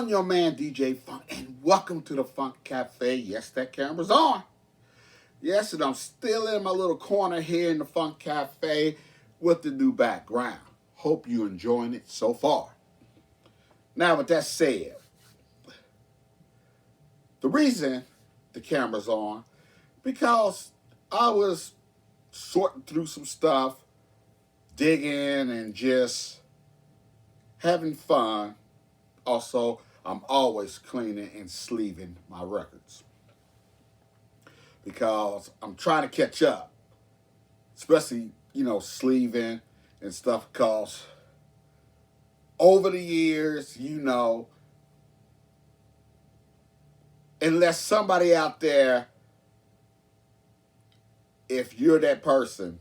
I'm your man, DJ Funk, and welcome to the Funk Cafe. Yes, that camera's on. Yes, and I'm still in my little corner here in the Funk Cafe with the new background. Hope you're enjoying it so far. Now, with that said, the reason the camera's on, because I was sorting through some stuff, digging and just having fun. Also, I'm always cleaning and sleeving my records because I'm trying to catch up, especially, sleeving and stuff, because over the years, unless somebody out there, if you're that person,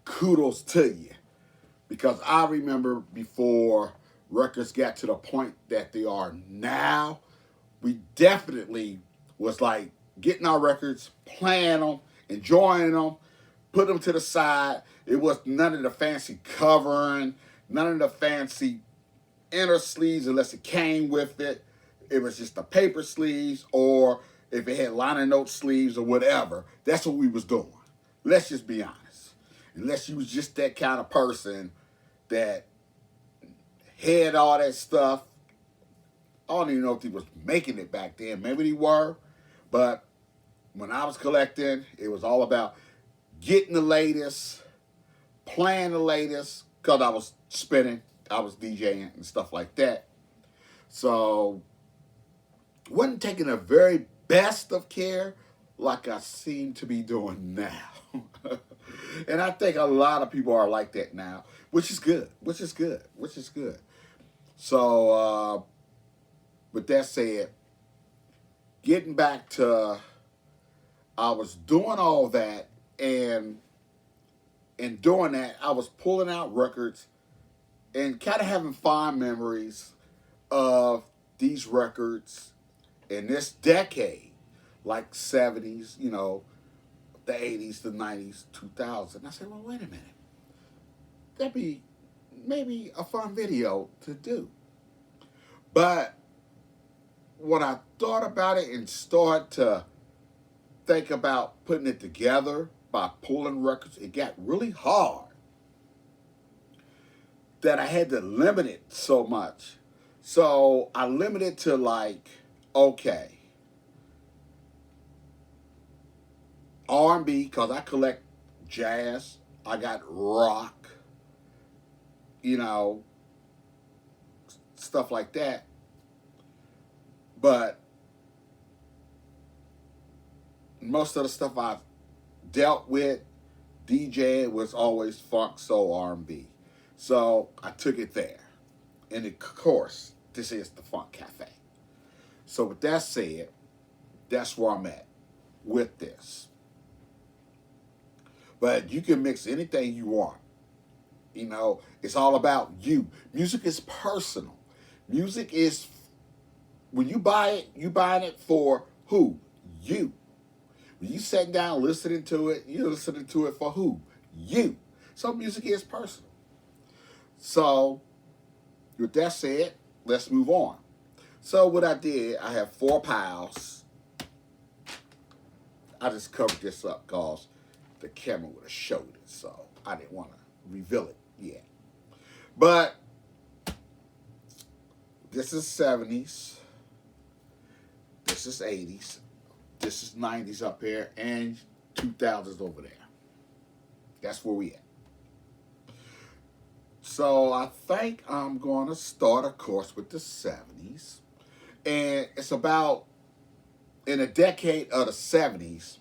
kudos to you. Because I remember before records got to the point that they are now, we definitely was like getting our records, playing them, enjoying them, put them to the side. It was none of the fancy covering, none of the fancy inner sleeves unless it came with it. It was just the paper sleeves, or if it had liner note sleeves or whatever. That's what we was doing. Let's just be honest. Unless you was just that kind of person that had all that stuff. I don't even know if they was making it back then. Maybe they were. But when I was collecting, it was all about getting the latest, playing the latest, because I was spinning, I was DJing and stuff like that. So, wasn't taking the very best of care like I seem to be doing now. And I think a lot of people are like that now, which is good. So, with that said, getting back to, I was doing all that, and in doing that, I was pulling out records and kind of having fond memories of these records in this decade, like 70s, the 80s, the 90s, 2000s. And I said, well, wait a minute. That'd be maybe a fun video to do. But when I thought about it and started to think about putting it together by pulling records, it got really hard that I had to limit it so much. So I limited to like, okay, R&B, because I collect jazz, I got rock, stuff like that. But most of the stuff I've dealt with, DJ, was always funk, soul, R&B. So I took it there. And of course, this is the Funk Cafe. So with that said, that's where I'm at with this. But you can mix anything you want. It's all about you. Music is personal. Music is, when you buy it, you buying it for who? You. When you sitting down listening to it, you're listening to it for who? You. So music is personal. So, with that said, let's move on. So what I did, I have 4 piles. I just covered this up because the camera would have showed it, so I didn't want to reveal it yet. But this is 70s. This is 80s. This is 90s up here, and 2000s over there. That's where we at. So I think I'm going to start, of course, with the 70s. And it's about, in a decade of the 70s,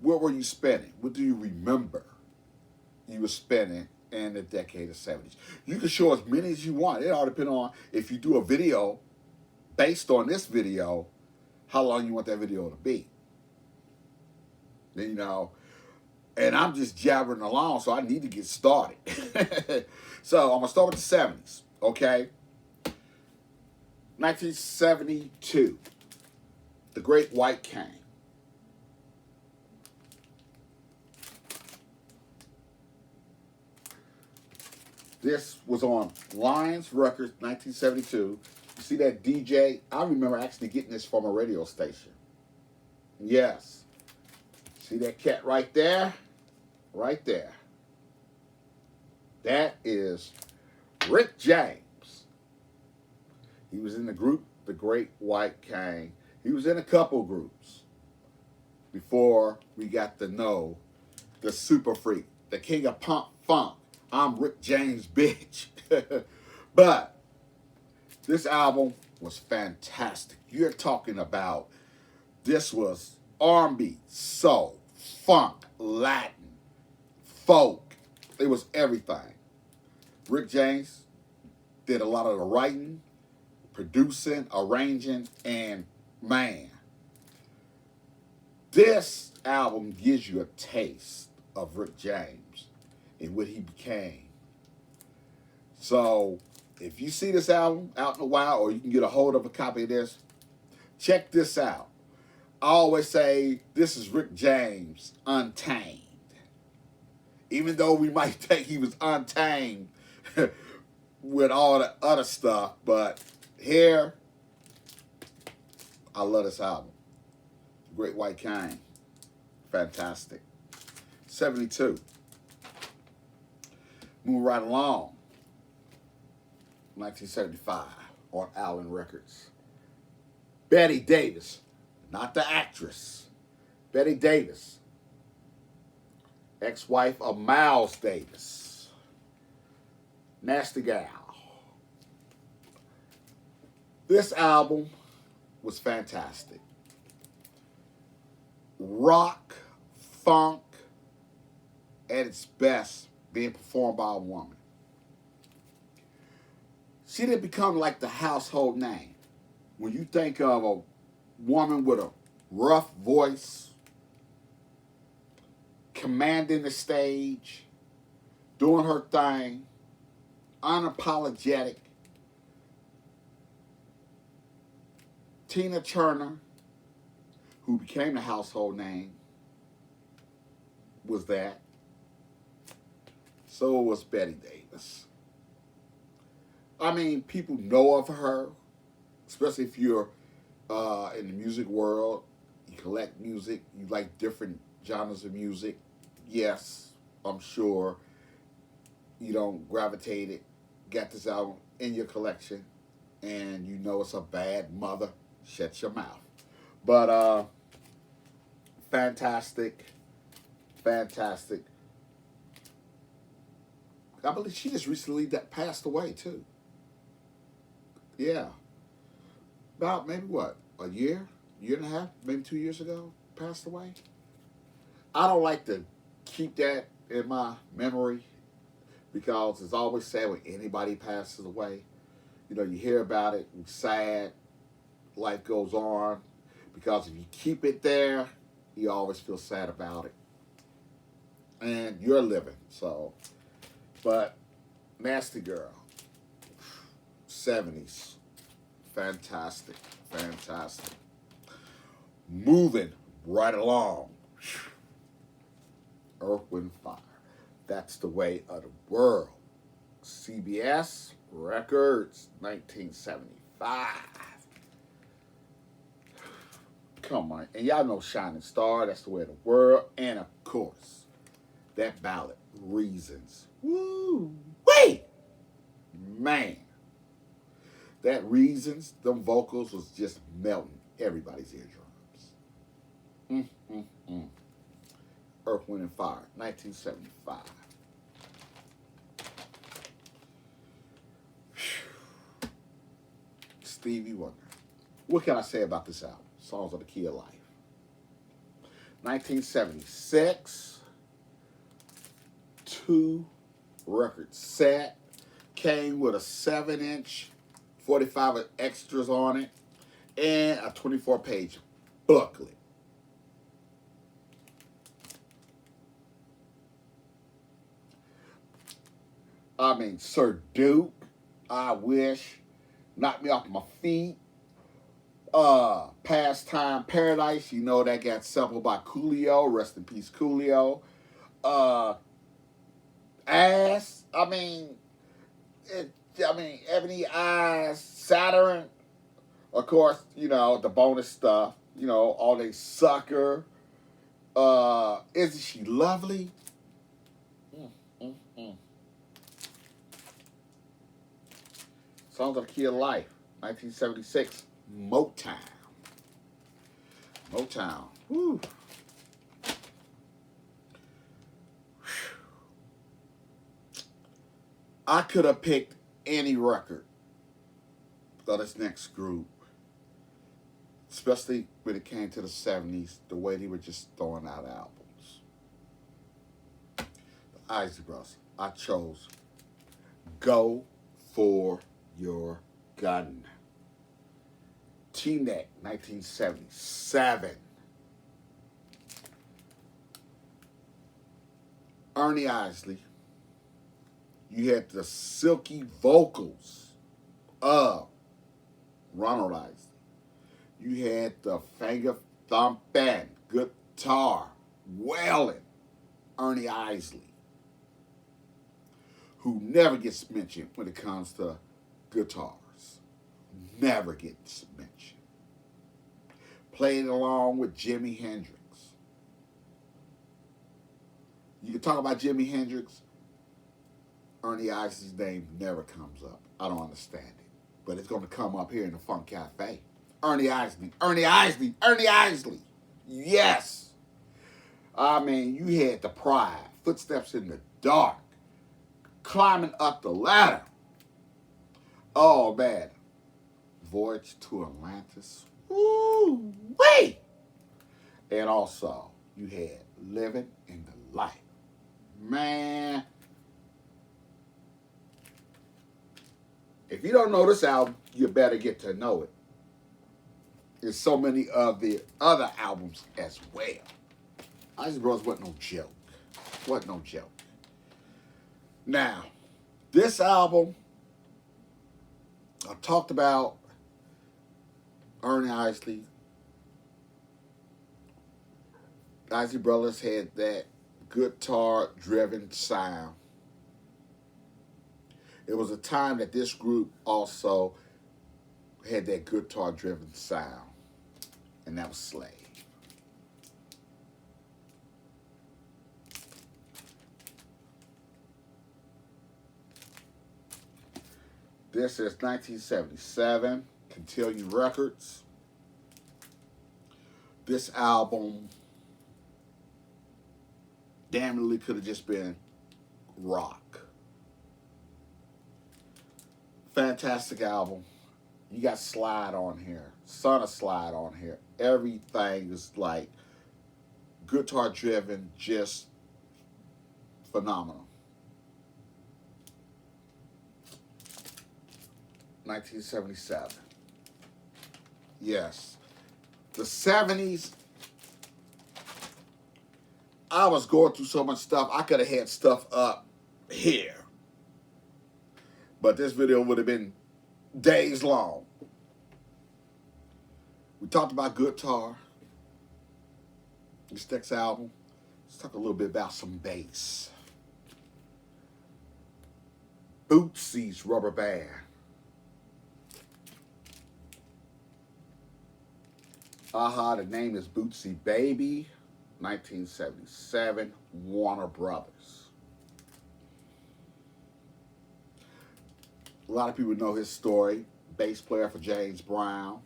what were you spending? What do you remember you were spending in the decade of 70s? You can show as many as you want. It all depends on, if you do a video based on this video, how long you want that video to be. And I'm just jabbering along, so I need to get started. So I'm going to start with the 70s, okay? 1972, The Great White Cane. This was on Lions Records, 1972. You see that DJ? I remember actually getting this from a radio station. Yes. See that cat right there? Right there. That is Rick James. He was in the group The Great White King. He was in a couple groups before we got to know the Super Freak, the king of punk funk. I'm Rick James, bitch. But this album was fantastic. You're talking about, this was R&B, soul, funk, Latin, folk. It was everything. Rick James did a lot of the writing, producing, arranging, and man, this album gives you a taste of Rick James and what he became. So if you see this album out in a while, or you can get a hold of a copy of this, check this out. I always say this is Rick James untamed. Even though we might think he was untamed with all the other stuff, but here, I love this album. Great White King. Fantastic. 72. Moving right along. 1975 on Allen Records. Betty Davis, not the actress. Betty Davis, ex-wife of Miles Davis. Nasty Gal. This album was fantastic. Rock, funk, at its best, being performed by a woman. She didn't become like the household name. When you think of a woman with a rough voice, commanding the stage, doing her thing, unapologetic, Tina Turner, who became the household name, was that. So was Betty Davis. I mean, people know of her, especially if you're in the music world. You collect music, you like different genres of music. Yes, I'm sure you don't gravitate it. Got this album in your collection, and you know it's a bad mother. Shut your mouth. But fantastic, fantastic. I believe she just recently passed away too. Yeah, about maybe what, a year and a half, maybe 2 years ago, passed away. I don't like to keep that in my memory because it's always sad when anybody passes away. You know, you hear about it, it's sad, life goes on, because if you keep it there, you always feel sad about it. And you're living, so. But Nasty Girl, 70s, fantastic, fantastic. Moving right along, Earth, Wind, Fire. That's the Way of the World. CBS Records, 1975. Come on. And y'all know Shining Star, That's the Way of the World. And of course, that ballad, Reasons. Woo! Wait! Man. That Reasons, them vocals was just melting everybody's eardrums. Earth, Wind, and Fire, 1975. Stevie Wonder. What can I say about this album? Songs of the Key of Life. 1976. 2-record set. Came with a 7-inch, 45 extras on it, and a 24-page booklet. I mean, Sir Duke, I Wish, Knock Me Off My Feet, Pastime Paradise, you know that got sampled by Coolio, rest in peace Coolio. Ass, I mean, I mean, Ebony Eyes, Saturn, of course, you know, the bonus stuff, you know, all they sucker. Isn't she lovely? Mm, mm, mm. Songs of the Key of Life, 1976, Motown. Motown. Woo. I could have picked any record of this next group, especially when it came to the 70s, the way they were just throwing out albums. The Isley Brothers. I chose Go For Your Gun. Teaneck, 1977. Ernie Isley. You had the silky vocals of Ronald Isley. You had the finger thumping guitar wailing Ernie Isley, who never gets mentioned when it comes to guitars. Never gets mentioned. Played along with Jimi Hendrix. You can talk about Jimi Hendrix, Ernie Isley's name never comes up. I don't understand it. But it's going to come up here in the Funk Cafe. Ernie Isley, Ernie Isley, Ernie Isley. Yes. I mean, you had the Pride, Footsteps in the Dark, Climbing Up the Ladder. Oh, man. Voyage to Atlantis. Woo wee! And also, you had Living in the Light. Man. If you don't know this album, you better get to know it. There's so many of the other albums as well. Isley Brothers wasn't no joke. Wasn't no joke. Now, this album, I talked about Ernie Isley. Isley Brothers had that guitar-driven sound. It was a time that this group also had that guitar-driven sound, and that was Slave. This is 1977, Cotillion Records. This album damn nearly could have just been rock. Fantastic album. You got Slide on here, Son of Slide on here. Everything is like guitar driven, just phenomenal. 1977. Yes. The 70s, I was going through so much stuff, I could have had stuff up here. But this video would have been days long. We talked about guitar. This next album, let's talk a little bit about some bass. Bootsy's Rubber Band. The name is Bootsy Baby, 1977, Warner Brothers. A lot of people know his story. Bass player for James Brown.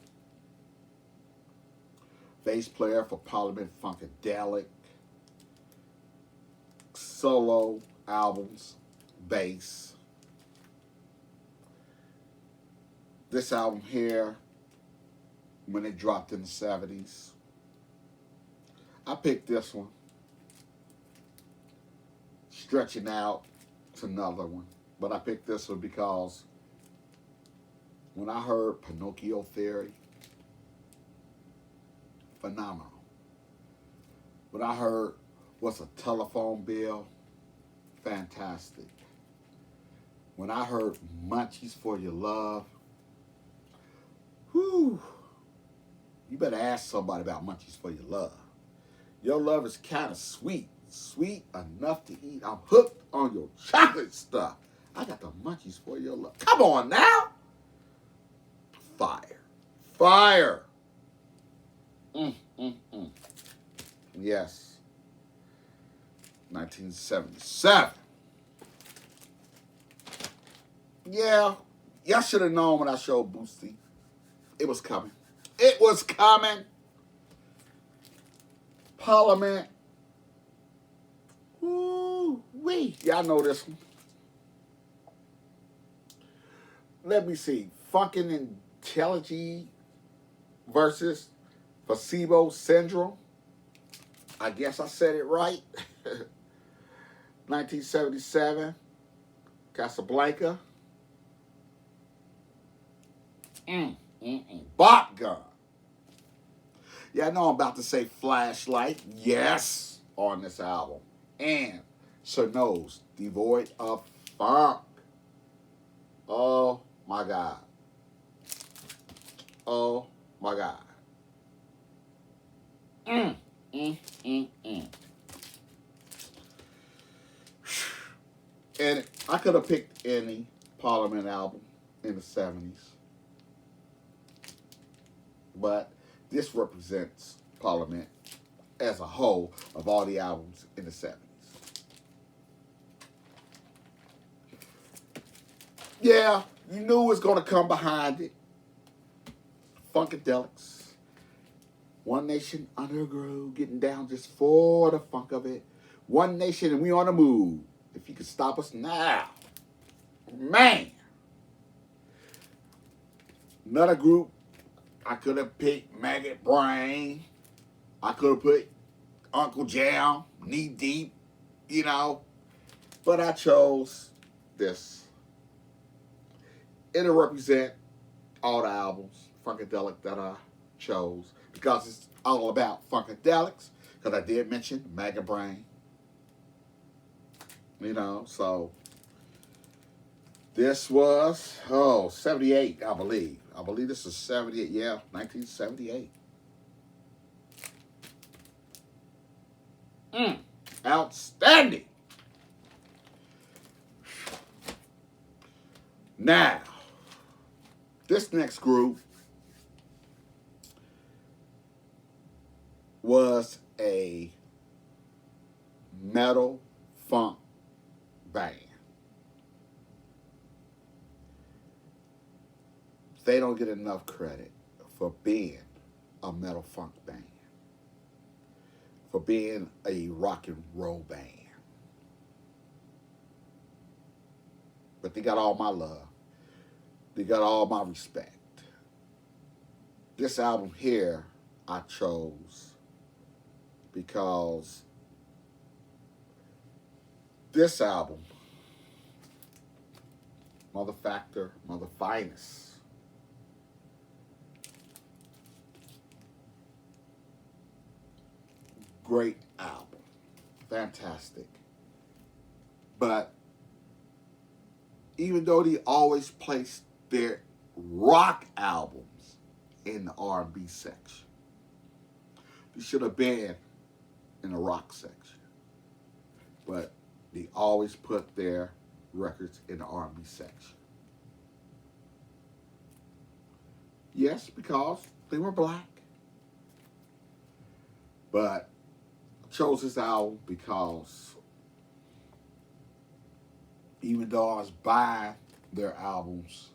Bass player for Parliament Funkadelic. Solo albums, bass. This album here, when it dropped in the 70s, I picked this one. Stretching Out, it's another one. But I picked this one because when I heard Pinocchio Theory, phenomenal. When I heard What's a Telephone Bill, fantastic. When I heard Munchies for Your Love, whew, you better ask somebody about Munchies for Your Love. Your love is kind of sweet, sweet enough to eat. I'm hooked on your chocolate stuff. I got the munchies for your love. Come on now. Fire. Fire. Mm, mm, mm. Yes. 1977. Yeah. Y'all should have known when I showed Boosie. It was coming. It was coming. Parliament. Woo-wee. Y'all know this one. Let me see. Funkin' Intelligy versus Placebo Syndrome. I guess I said it right. 1977. Casablanca. Bot gun. Yeah, I know I'm about to say Flashlight. Yes, on this album. And Nose, Devoid of Funk. Oh my God. Oh my God. And I could have picked any Parliament album in the 70s. But this represents Parliament as a whole of all the albums in the 70s. Yeah, you knew it was going to come behind it. Funkadelics. One Nation Under a Groove, getting down just for the funk of it. One Nation and we on the move. If you could stop us now. Man. Another group, I could have picked Maggot Brain. I could have put Uncle Jam, Knee Deep, you know. But I chose this. It'll represent all the albums, Funkadelic, that I chose. Because it's all about Funkadelics. Because I did mention Maggot Brain. You know, so this was, 78, I believe. I believe this is 78, yeah, 1978. Outstanding. Now, this next group was a metal funk band. They don't get enough credit for being a metal funk band, for being a rock and roll band. But they got all my love. They got all my respect. This album here I chose because this album, Mother Factor, Mother Finest, great album. Fantastic. But even though they always placed their rock albums in the R&B section, they should have been in the rock section. But they always put their records in the R&B section. Yes, because they were black. But I chose this album because even though I was buying their albums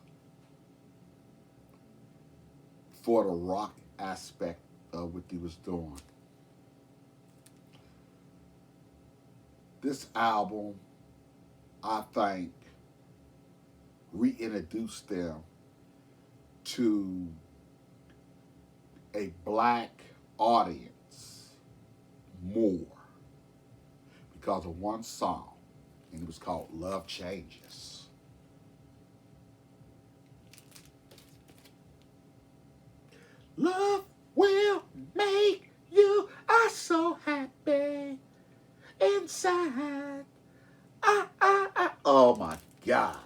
for the rock aspect of what they was doing, this album, I think, reintroduced them to a black audience more because of one song, and it was called Love Changes. Love will make you so happy inside. Oh my God.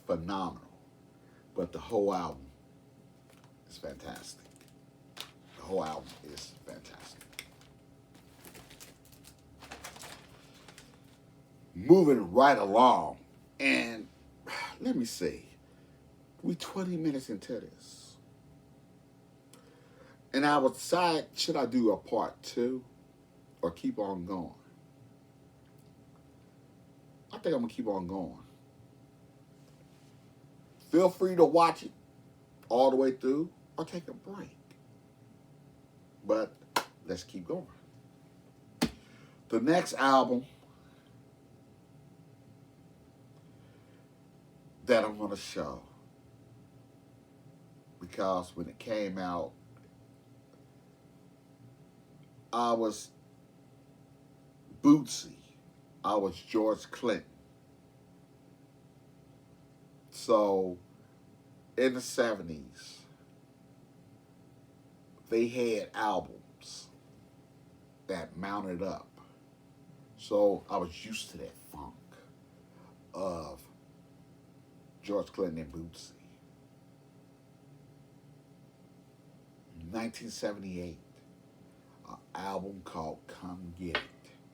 Phenomenal. But the whole album is fantastic. The whole album is fantastic. moving right along. And let me see, we 20 minutes into this. And I would decide, should I do a part 2 or keep on going? I think I'm going to keep on going. Feel free to watch it all the way through or take a break. But let's keep going. The next album that I'm going to show, because when it came out, I was Bootsy. I was George Clinton. So in the 70s, they had albums that mounted up. So I was used to that funk of George Clinton and Bootsy. 1978, an album called Come Get It.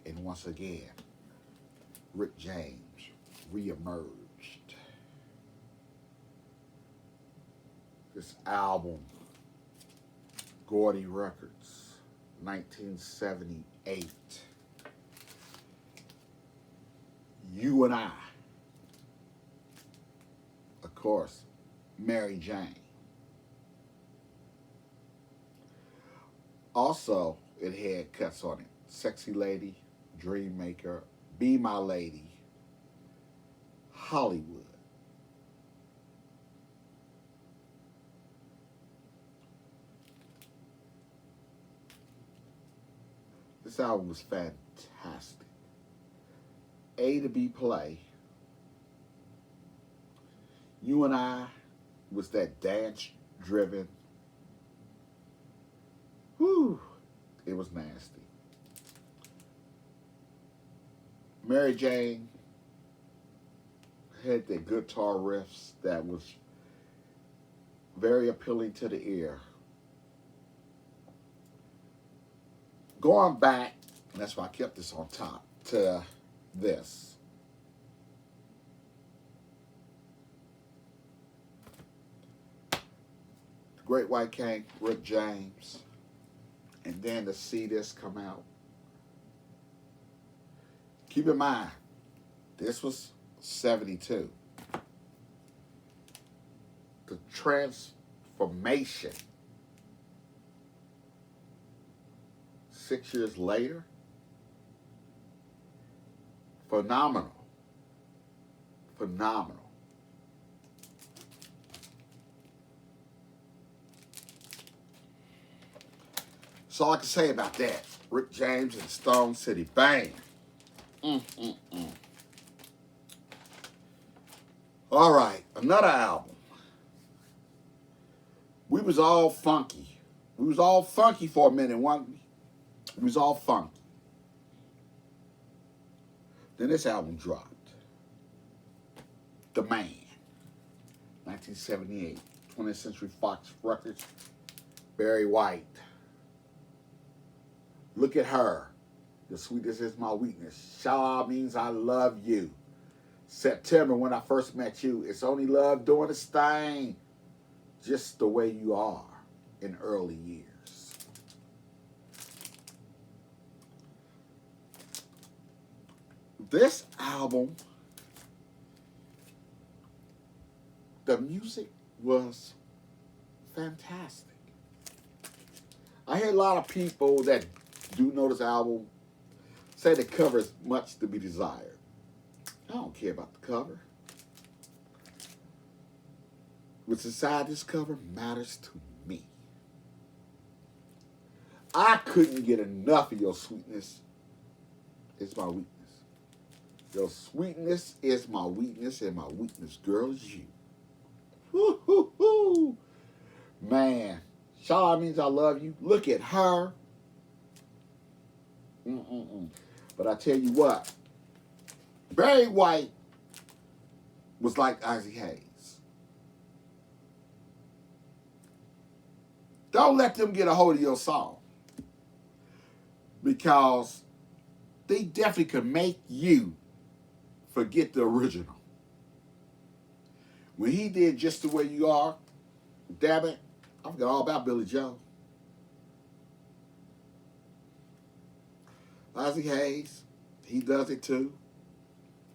And once again, Rick James reemerged. This album, Gordy Records, 1978. You and I. Of course, Mary Jane. Also, it had cuts on it. Sexy Lady, Dream Maker, Be My Lady, Hollywood. This album was fantastic. A to B play. You and I was that dance driven. Whew, it was nasty. Mary Jane had the guitar riffs that was very appealing to the ear. Going back, and that's why I kept this on top, to this. The Great White King, Rick James. And then to see this come out. Keep in mind, this was 72. The transformation 6 years later, phenomenal. Phenomenal. That's all I can say about that. Rick James and Stone City. Bang. All right, another album. We was all funky. We was all funky for a minute, wasn't we? We was all funky. Then this album dropped. The Man. 1978. 20th Century Fox Records. Barry White. Look at her. The sweetness is my weakness. Shala means I love you. September, when I first met you. It's only love doing its thing. Just the way you are in early years. This album, the music was fantastic. I hear a lot of people that do know this album say the cover is much to be desired. I don't care about the cover. What's inside this cover matters to me. I couldn't get enough of your sweetness. It's my weakness. Your sweetness is my weakness, and my weakness, girl, is you. Woo, hoo, hoo. Man, Shala means I love you. Look at her. But I tell you what, Barry White was like Isaac Hayes. Don't let them get a hold of your song, because they definitely could make you forget the original. When he did Just the Way You Are, damn it, I forgot all about Billy Joe. Ozzie Hayes, he does it too.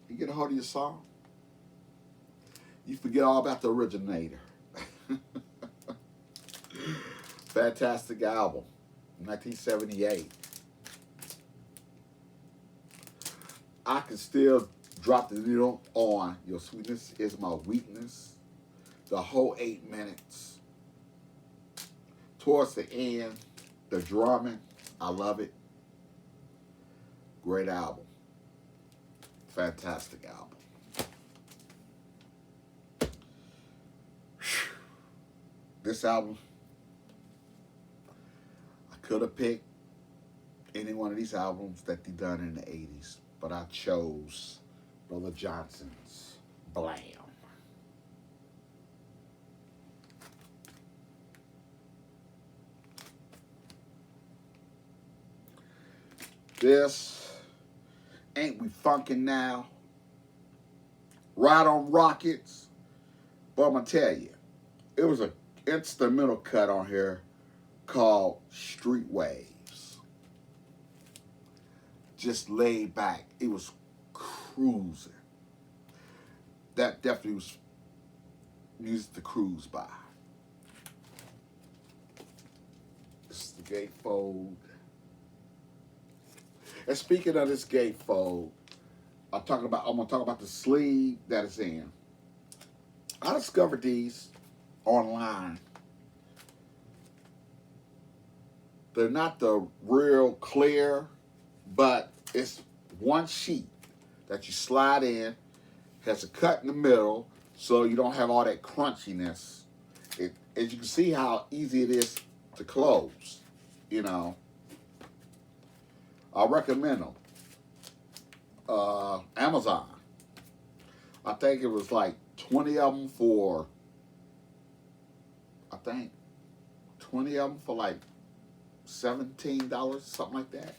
You get a hold of your song, you forget all about the originator. Fantastic album, 1978. I can still drop the needle on Your Sweetness Is My Weakness. The whole 8 minutes. Towards the end, the drumming, I love it. Great album. Fantastic album. This album, I could have picked any one of these albums that they done in the 80s, but I chose Brother Johnson's Blam. This, Ain't We Funkin' Now, Ride on Rockets, but I'm going to tell you, it was an instrumental cut on here called Street Waves. Just laid back. It was cruising. That definitely was music to cruise by. This is the gatefold. And speaking of this gatefold, I'm gonna talk about the sleeve that it's in. I discovered these online. They're not the real clear, but it's one sheet that you slide in, has a cut in the middle, so you don't have all that crunchiness. As you can see how easy it is to close, you know. I recommend them. Amazon. I think it was like 20 of them for, like $17, something like that.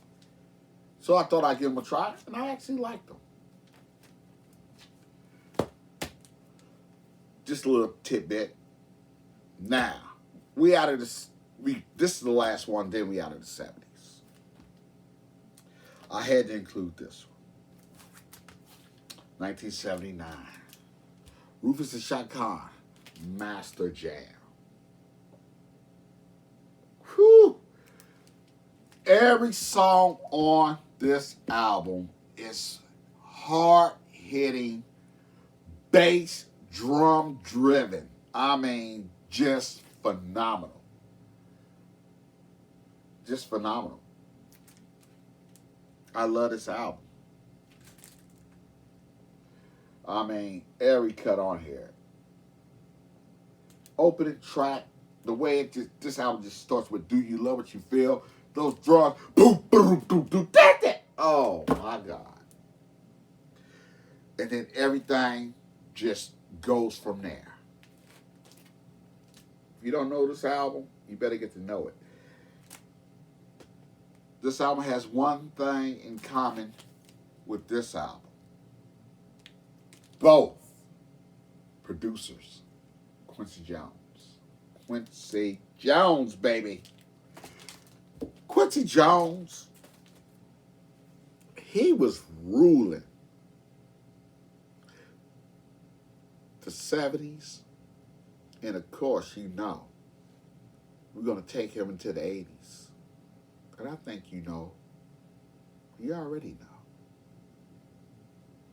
So I thought I'd give them a try, and I actually liked them. Just a little tidbit. Now, we out of this. This is the last one. Then we out of the 70s. I had to include this one. 1979. Rufus and Shaka Khan, Master Jam. Whew. Every song on this album is hard-hitting, bass, drum-driven. I mean, just phenomenal. Just phenomenal. I love this album. I mean, every cut on here. Opening track, the way this album just starts with "Do You Love What You Feel?" Those drums, boom, boom, boom, boom, that. Oh my God! And then everything just goes from there. If you don't know this album, you better get to know it. This album has one thing in common with this album. Both producers, Quincy Jones. Quincy Jones, baby. Quincy Jones, he was ruling the 70s. And of course, you know, we're going to take him into the 80s. And I think you know. You already know.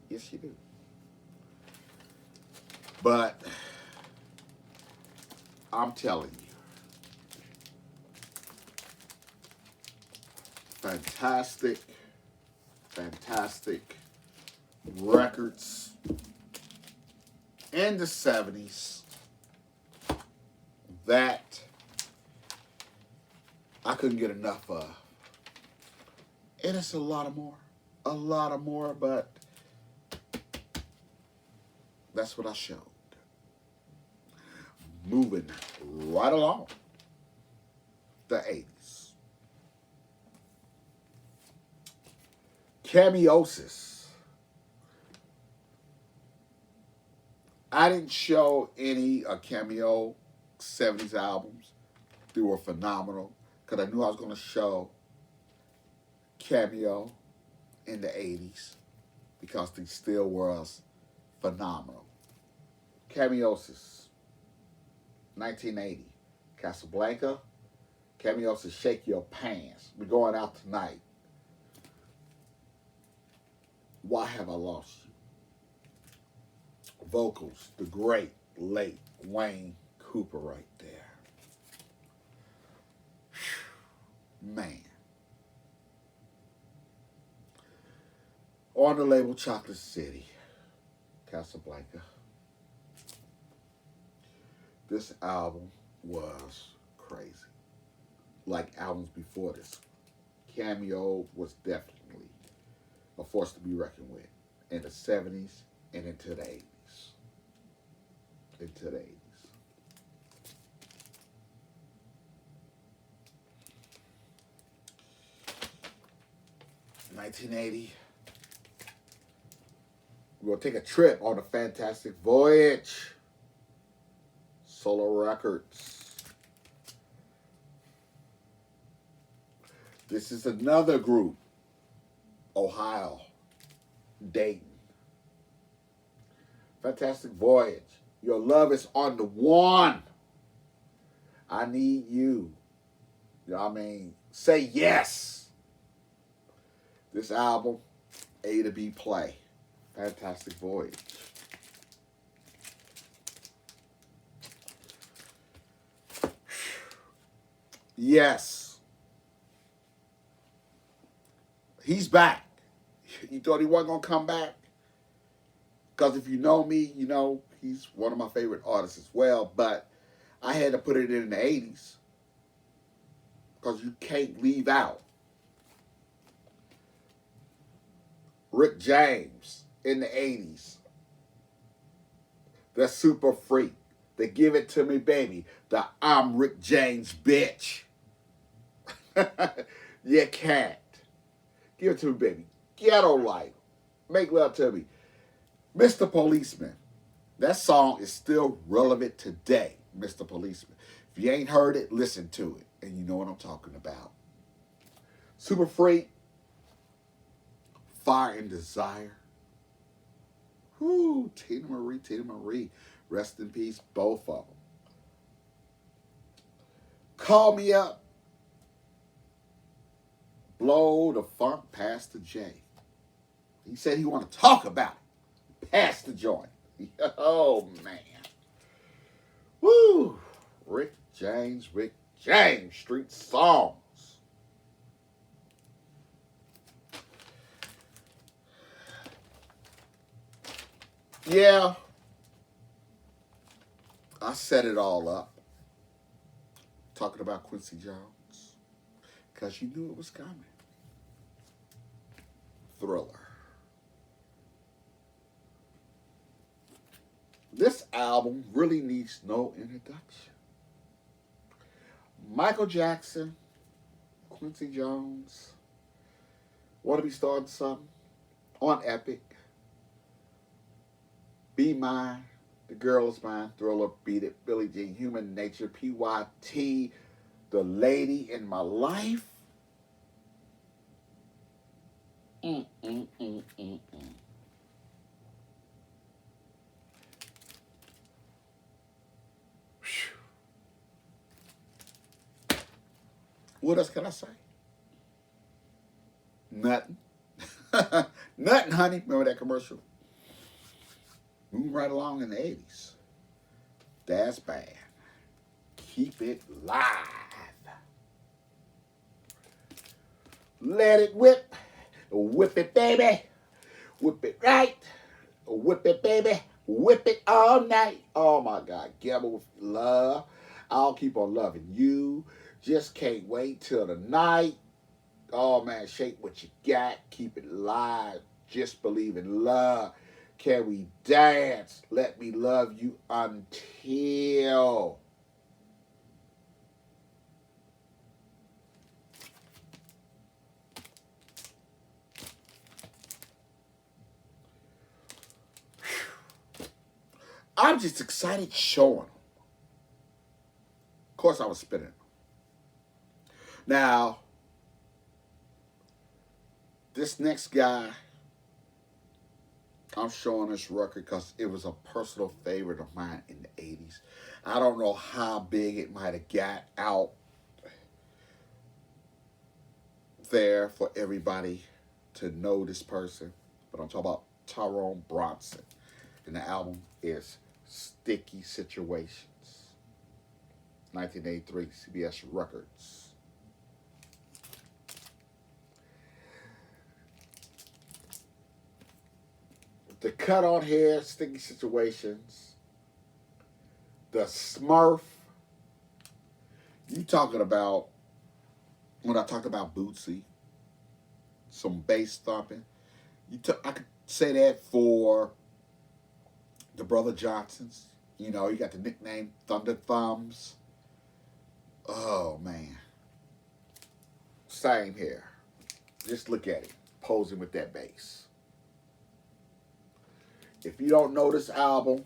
Yes, you do. But I'm telling you, fantastic records in the 70s that I couldn't get enough of. And it's a lot more, but that's what I showed. Moving right along, the 80s. Camiosis. I didn't show any Cameo 70s albums. They were phenomenal because I knew I was going to show Cameo in the 80s because they still was phenomenal. Cameosis, 1980. Casablanca. Cameosis, Shake Your Pants. We're going out tonight. Why Have I Lost You? Vocals, the great late Wayne Cooper right there. Man. On the label Chocolate City, Casablanca. This album was crazy. Like albums before this. Cameo was definitely a force to be reckoned with in the 70s and into the 80s. Into the 80s. In 1980, we're going to take a trip on a fantastic voyage. Solo Records. This is another group. Ohio. Dayton. Fantastic Voyage. Your love is on the one. I need you. You know what I mean? Say yes. This album, A to B play. Fantastic Voyage. Yes. He's back. You thought he wasn't going to come back? Because if you know me, you know he's one of my favorite artists as well. But I had to put it in the 80s. Because you can't leave out Rick James in the 80s. The Super Freak. The Give It To Me Baby. The I'm Rick James bitch. You can't. Give It To Me Baby. Ghetto Life. Make Love To Me. Mr. Policeman. That song is still relevant today, Mr. Policeman. If you ain't heard it, listen to it. And you know what I'm talking about. Super Freak. Fire and Desire. Whoo, Tina Marie. Rest in peace, both of them. Call Me Up. Blow the Funk past the J. He said he want to talk about it. Pass the joint. Oh, man. Woo. Rick James, Street Songs. Yeah. I set it all up. Talking about Quincy Jones. Because you knew it was coming. Thriller. This album really needs no introduction. Michael Jackson, Quincy Jones, Want to Be Starting Something, on Epic, Be Mine, The Girl Is Mine, Thriller, Beat It, Billie Jean, Human Nature, PYT, The Lady in My Life. What else can I say? Nothing. Nothing, honey. Remember that commercial? Moving right along in the 80s. That's bad. Keep it live. Let it whip. Whip it, baby. Whip it right. Whip it, baby. Whip it all night. Oh, my God. Gamble with love. I'll keep on loving you. Just can't wait till the night. Oh, man. Shake what you got. Keep it live. Just believe in love. Can we dance? Let me love you until. I'm just excited showing them. Of course, I was spinning them. Now, this next guy, I'm showing this record because it was a personal favorite of mine in the 80s. I don't know how big it might have got out there for everybody to know this person, but I'm talking about Tyrone Bronson. And the album is Sticky Situations, 1983, CBS Records. The cut on hair, Sticky Situations, the Smurf. You talking about, when I talked about Bootsy, some bass thumping. I could say that for the Brother Johnsons. You know, you got the nickname Thunder Thumbs. Oh, man. Same here. Just look at him, posing with that bass. If you don't know this album,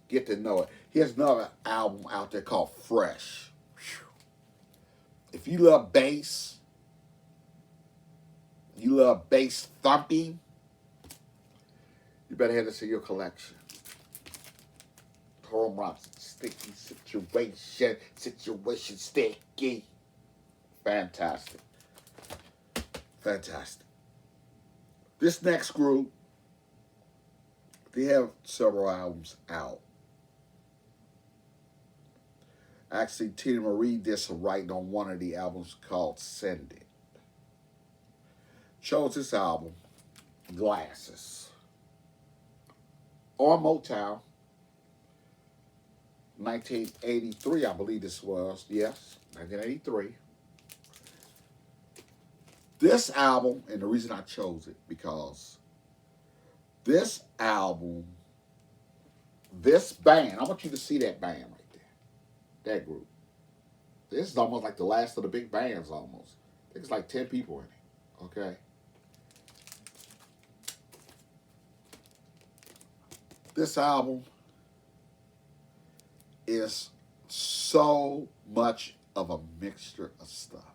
get to know it. He has another album out there called Fresh. If you love bass, you love bass thumping, you better have this in your collection. Tyrone Bronson, Sticky Situation Sticky. Fantastic. Fantastic. This next group, they have several albums out. Actually, Tina Marie did some writing on one of the albums called Send It. Chose this album, Glasses. On Motown, 1983, I believe this was. Yes, 1983. This album, and the reason I chose it, because this album, this band, I want you to see that band right there. That group. This is almost like the last of the big bands almost. I think it's like 10 people in it. Okay? This album is so much of a mixture of stuff.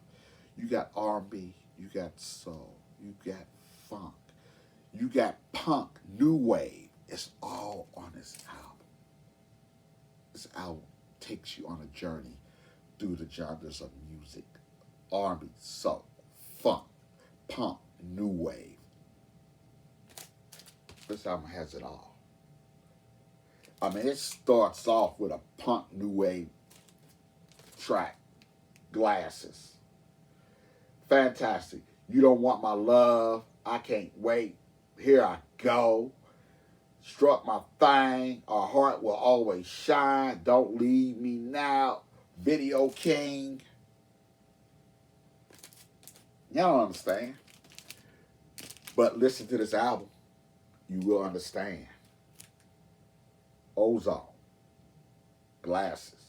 You got R&B, you got soul, you got funk, you got punk, new wave. It's all on this album. This album takes you on a journey through the genres of music. R&B, soul, funk, punk, new wave. This album has it all. I mean, it starts off with a punk new wave track, Glasses. Fantastic. You Don't Want My Love, I Can't Wait, Here I Go, Struck My Thing, Our Heart Will Always Shine, Don't Leave Me Now, Video King. Y'all don't understand. But listen to this album. You will understand. Ozone, Glasses.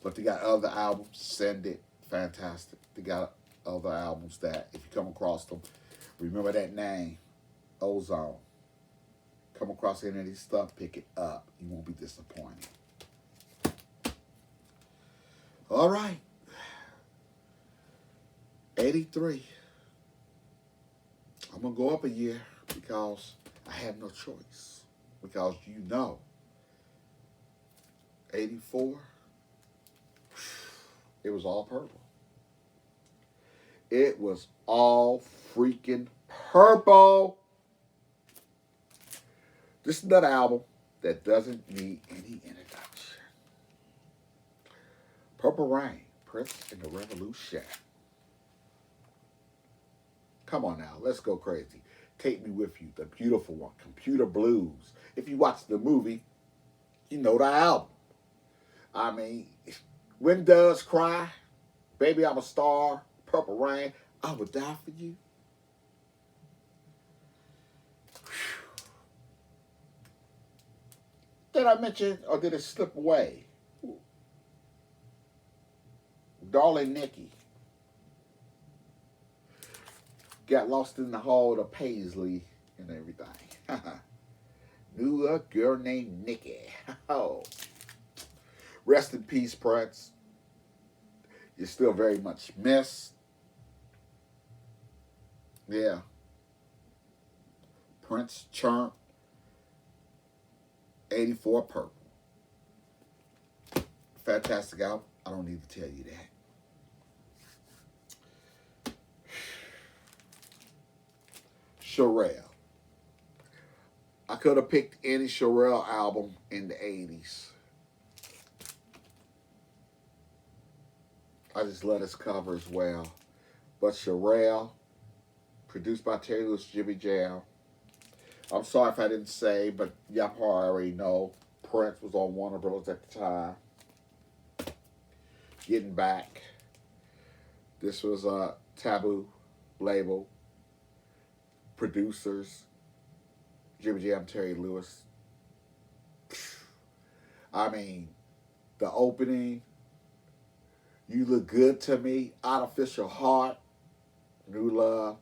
But they got other albums, Send It, fantastic. They got other albums that, if you come across them, remember that name, Ozone. Come across any of these stuff, pick it up. You won't be disappointed. All right. 83. I'm going to go up a year because I have no choice. Because you know, 84, it was all purple. It was all freaking purple. This is another album that doesn't need any introduction. Purple Rain, Prince and the Revolution. Come on now, let's go crazy. Take Me With You, The Beautiful One, Computer Blues. If you watch the movie, you know the album. I mean, When Doves Cry, Baby I'm a Star, Purple Rain, I Would Die For You. Whew. Did I mention, or did it slip away? Darling Nikki. Got lost in the hall of Paisley and everything. Knew a girl named Nikki. Oh, rest in peace, Prince. You're still very much missed. Yeah, Prince Churn, 84 Purple. Fantastic album. I don't need to tell you that. Cherrelle. I could have picked any Cherrelle album in the 80s. I just love his cover as well. But Cherrelle, produced by Terry Lewis, Jimmy Jam. I'm sorry if I didn't say, but y'all probably already know Prince was on Warner Bros. At the time. Getting Back. This was a Taboo label. Producers, Jimmy Jam, Terry Lewis. I mean, the opening, You Look Good to Me, Artificial Heart, New Love.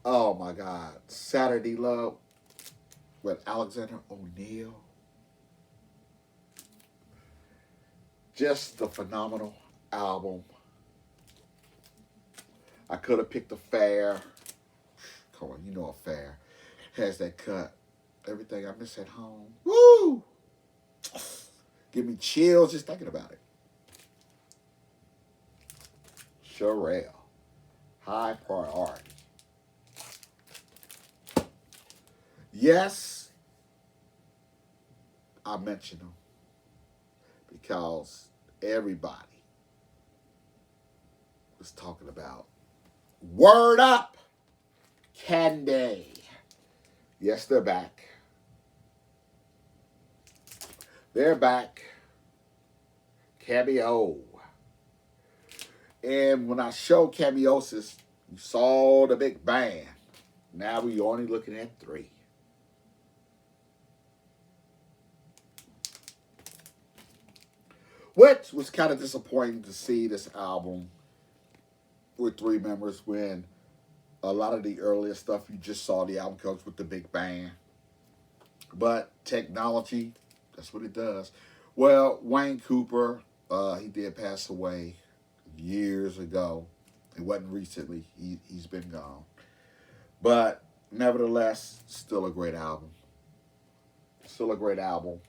Oh my God, Saturday Love with Alexander O'Neal. Just a phenomenal album. I could have picked Affair. Come on, you know Affair has that cut. Everything I Miss at Home. Woo! Give me chills just thinking about it. Cherrelle. High Priority. Yes, I mention them because everybody was talking about Word Up, Candy. Yes, they're back. They're back. Cameo. And when I showed Cameosis, you saw the big band. Now we only looking at 3. Which was kind of disappointing to see this album with 3 members when a lot of the earlier stuff you just saw the album comes with the big band. But technology, that's what it does. Well, Wayne Cooper, he did pass away years ago. It wasn't recently. He's been gone. But nevertheless, still a great album. Still a great album.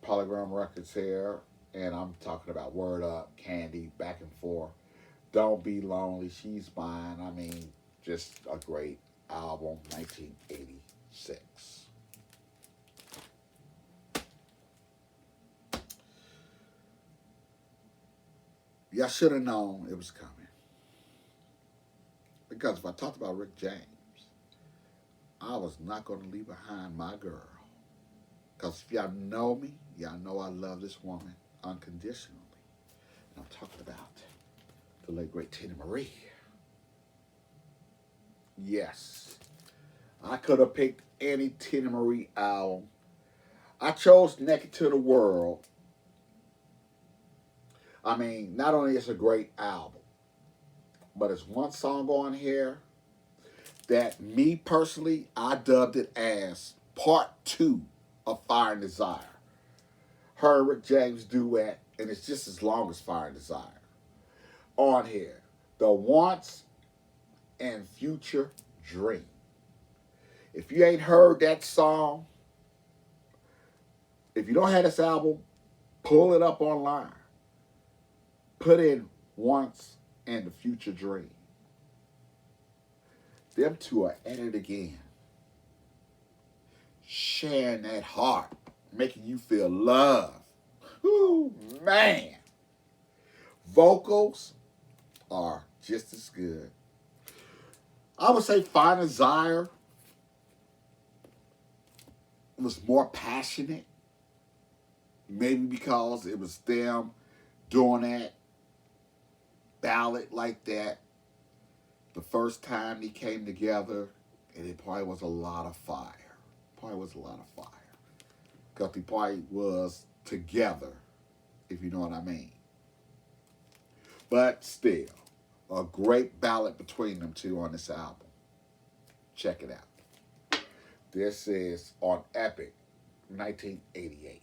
Polygram Records here, and I'm talking about Word Up, Candy, Back and Forth. Don't Be Lonely, She's Mine. I mean, just a great album, 1986. Y'all should have known it was coming. Because if I talked about Rick James, I was not going to leave behind my girl. Because if y'all know me, y'all know I love this woman unconditionally. And I'm talking about the late great Tina Marie. Yes, I could have picked any Tina Marie album. I chose Naked to the World. I mean, not only is it a great album, but it's one song on here that me personally, I dubbed it as part 2 of Fire and Desire. Her and Rick James duet, and it's just as long as Fire and Desire. On here, The Once and Future Dream. If you ain't heard that song, if you don't have this album, pull it up online. Put in Once and the Future Dream. Them two are at it again. Sharing that heart, making you feel love. Whoo, man. Vocals are just as good. I would say Fire and Desire was more passionate. Maybe because it was them doing that ballad like that the first time they came together, and it probably was a lot of fire. Probably was a lot of fire. Because they probably was together, if you know what I mean. But still, a great ballad between them two on this album. Check it out. This is on Epic, 1988.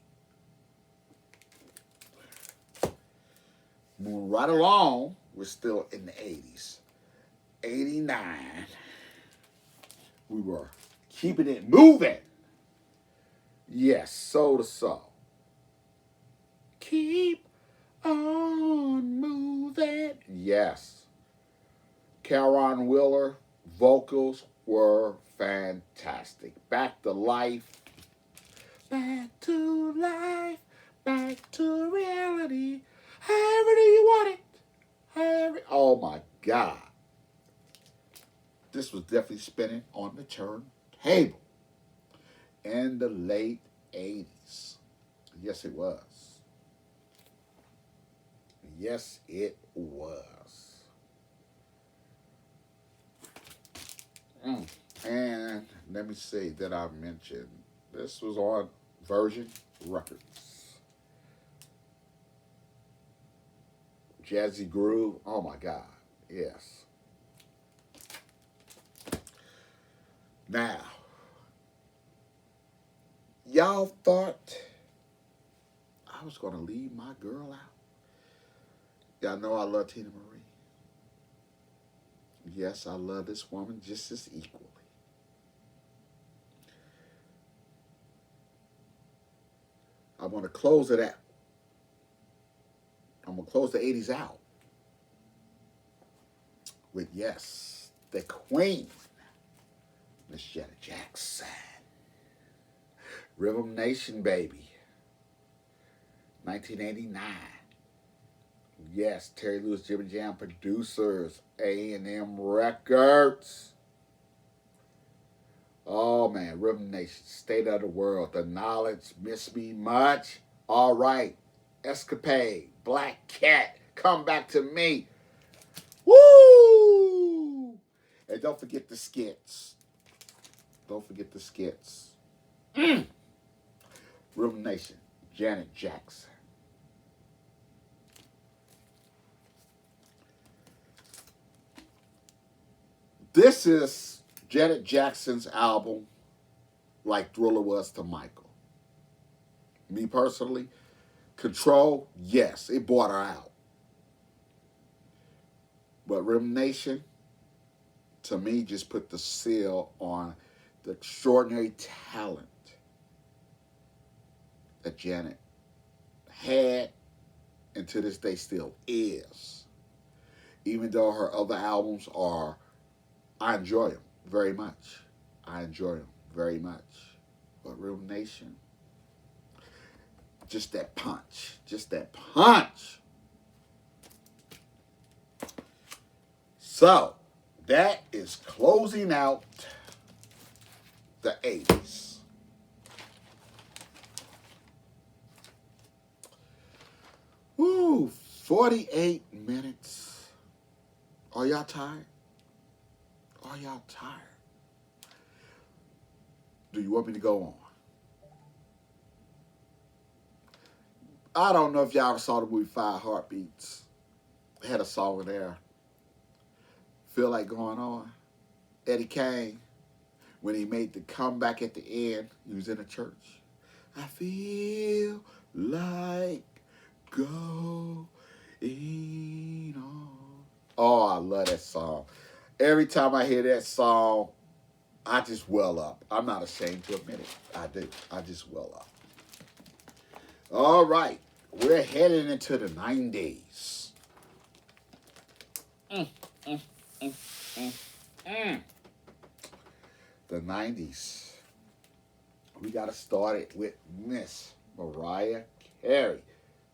Moving right along, we're still in the 80s. 89, we were keeping it moving. Yes, soul to soul. Keep on moving. Yes. Caron Wheeler, vocals were fantastic. Back to life. Back to life. Back to reality. However do you want it? Oh my God. This was definitely spinning on the turntable in the late 80s. Yes, it was. Yes, it was. And let me say that I mentioned this was on Virgin Records. Jazzy Groove. Oh my God. Yes. Now, y'all thought I was going to leave my girl out? Y'all know I love Tina Marie. Yes, I love this woman just as equally. I'm going to close it out. I'm going to close the 80s out with, yes, the queen, Miss Janet Jackson. Rhythm Nation, baby. 1989. Yes, Terry Lewis, Jimmy Jam producers, A&M Records. Oh man, Rhythm Nation, State of the World, The Knowledge, Miss Me Much. All right, Escapade, Black Cat, Come Back to Me. Woo! And don't forget the skits. Don't forget the skits. Rhythm Nation, Janet Jackson. This is Janet Jackson's album, like Thriller was to Michael. Me personally, Control, yes, it brought her out. But Rhythm Nation, to me, just put the seal on the extraordinary talent that Janet had and to this day still is. Even though her other albums are, I enjoy them very much. I enjoy them very much. But Rhythm Nation, just that punch. Just that punch. So, that is closing out the 80s. Woo, 48 minutes. Are y'all tired? Are y'all tired? Do you want me to go on? I don't know if y'all saw the movie Five Heartbeats. It had a song in there. Feel Like Going On. Eddie Kane, when he made the comeback at the end, he was in a church. I feel like going on. Oh, I love that song. Every time I hear that song, I just well up. I'm not ashamed to admit it. I do. I just well up. All right. We're heading into the 90s. The 90s. We got to start it with Miss Mariah Carey.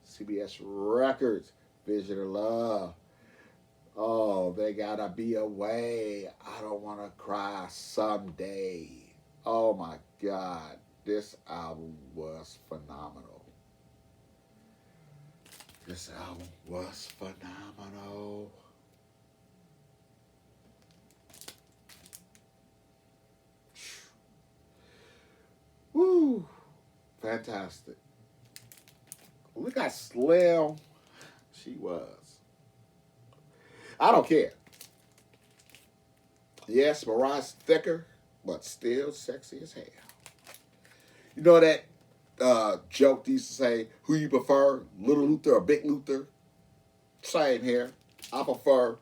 CBS Records, Vision of Love. Oh, they gotta be away. I don't want to cry someday. Oh my God, this album was phenomenal. This album was phenomenal. Woo, fantastic. Look how slim she was. I don't care. Yes, Mariah's thicker, but still sexy as hell. You know that joke they used to say, who you prefer, Little Luther or Big Luther? Same here. I prefer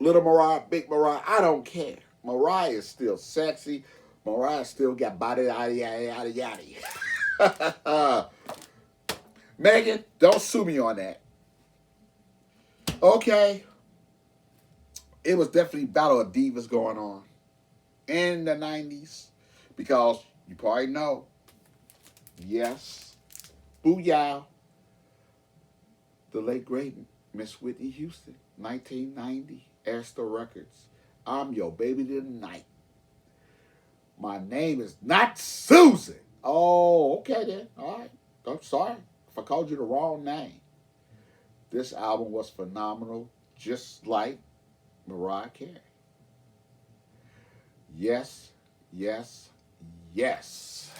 Little Mariah, Big Mariah. I don't care. Mariah is still sexy. Mariah still got body, yada, yada, yada, yada. Megan, don't sue me on that. Okay. It was definitely Battle of Divas going on in the 90s because you probably know, yes, Booyah, the late great Miss Whitney Houston, 1990, Airstore Records. I'm your baby tonight. My name is not Susan. Oh, okay then. All right. I'm sorry if I called you the wrong name. This album was phenomenal, just like Mariah Carey. Yes, yes, yes.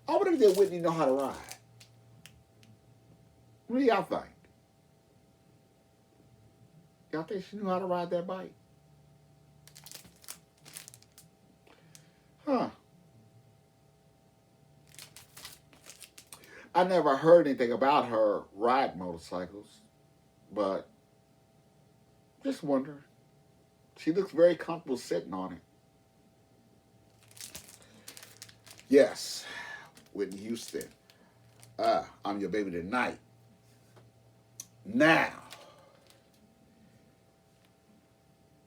I wonder if did Whitney know how to ride. What do y'all think? Y'all think she knew how to ride that bike? Huh. I never heard anything about her ride motorcycles, but just wondering. She looks very comfortable sitting on it. Yes, Whitney Houston. I'm your baby tonight. Now,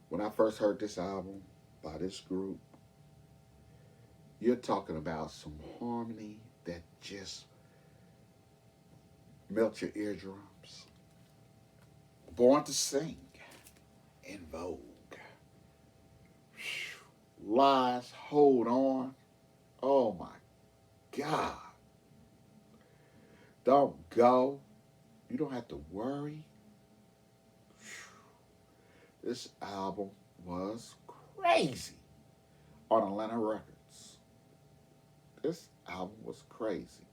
when I first heard this album by this group, you're talking about some harmony that just melt your eardrums. Born to Sing, In Vogue. Lies, Hold On. Oh my God. Don't Go. You don't have to worry. This album was crazy on Atlantic Records. This album was crazy.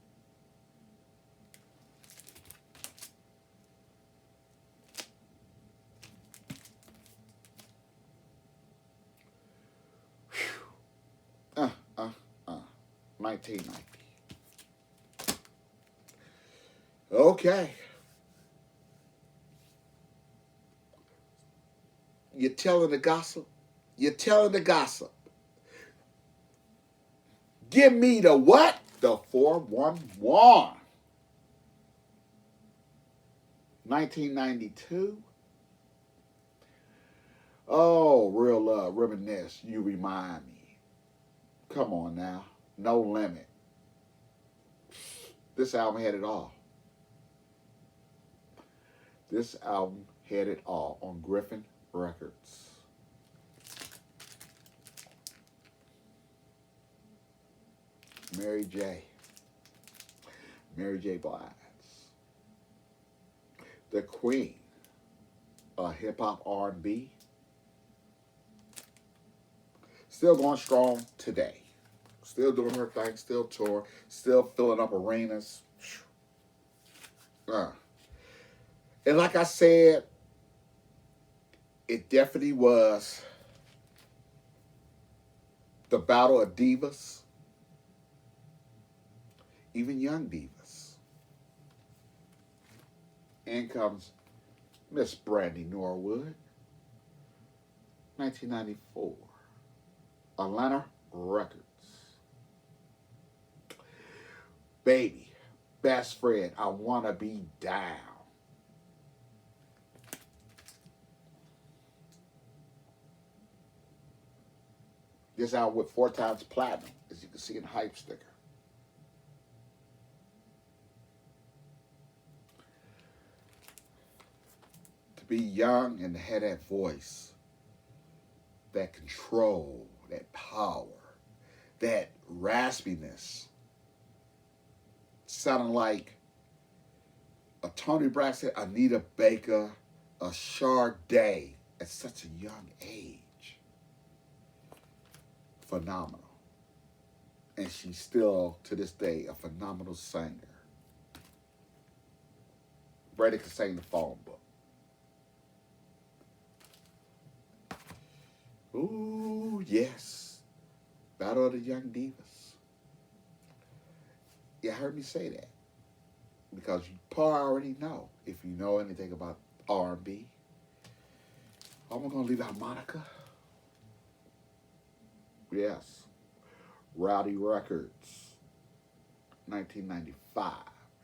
uh, uh, 1990. Okay. You're telling the gossip? You're telling the gossip. Give me the what? The 411. 1992. Oh, Real Love, Reminisce, You Remind Me. Come on now. No Limit. This album had it all. This album had it all on Griffin Records. Mary J. Blige. The queen of hip-hop R&B. Still going strong today. Still doing her thing, still touring, still filling up arenas. And like I said, it definitely was the battle of divas, even young divas. In comes Miss Brandy Norwood, 1994, Atlanta Records. Baby, Best Friend, I Wanna Be Down. This album with 4 times platinum, as you can see in the hype sticker. To be young and to have that voice, that control, that power, that raspiness, sounding like a Toni Braxton, Anita Baker, a Sade at such a young age. Phenomenal. And she's still, to this day, a phenomenal singer. Brady can sing the phone book. Ooh, yes. Battle of the Young Divas. You heard me say that because you probably already know if you know anything about R&B. I'm gonna leave out Monica. Yes, Rowdy Records, 1995.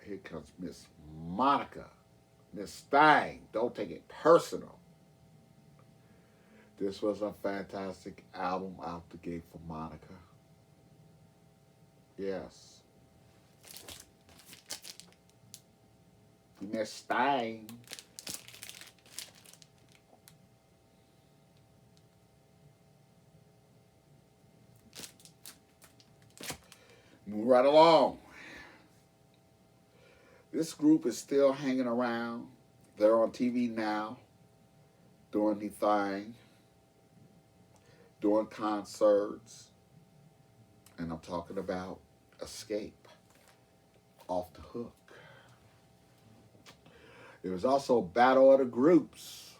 Here comes Miss Monica, Miss Thang. Don't take it personal. This was a fantastic album out the gate for Monica. Yes, Miss Thang. Move right along. This group is still hanging around. They're on TV now, doing the thing, doing concerts, and I'm talking about Escape, Off the Hook. There was also Battle of the Groups,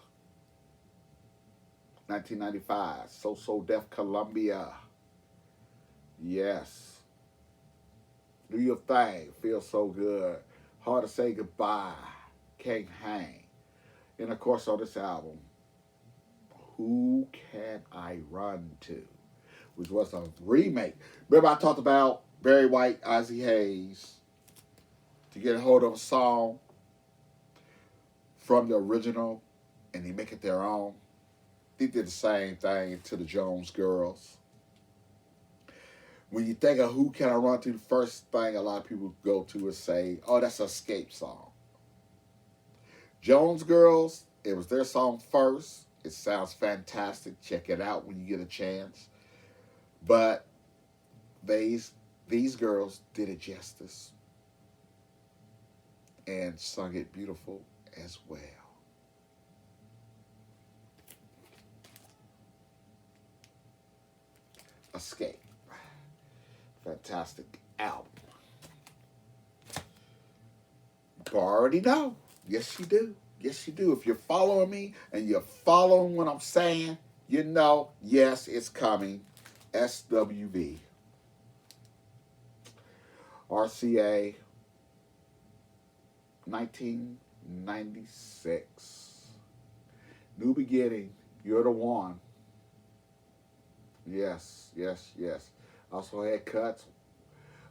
1995, So So Def Columbia. Yes. Do your thing, feel so good. Hard to say goodbye, can't hang. And of course on this album, Who Can I Run To? Which was a remake. Remember I talked about Barry White, Ozzie Hayes, to get a hold of a song from the original and they make it their own. They did the same thing to the Jones Girls. When you think of Who Can I Run To, the first thing a lot of people go to is say, oh, that's an Escape song. Jones Girls, it was their song first. It sounds fantastic. Check it out when you get a chance. But these girls did it justice and sung it beautiful as well. Escape. Fantastic album. You already know. Yes, you do. Yes, you do. If you're following me and you're following what I'm saying, you know, yes, it's coming. SWV. RCA 1996. New Beginning. You're the One. Yes, yes, yes. Also had cuts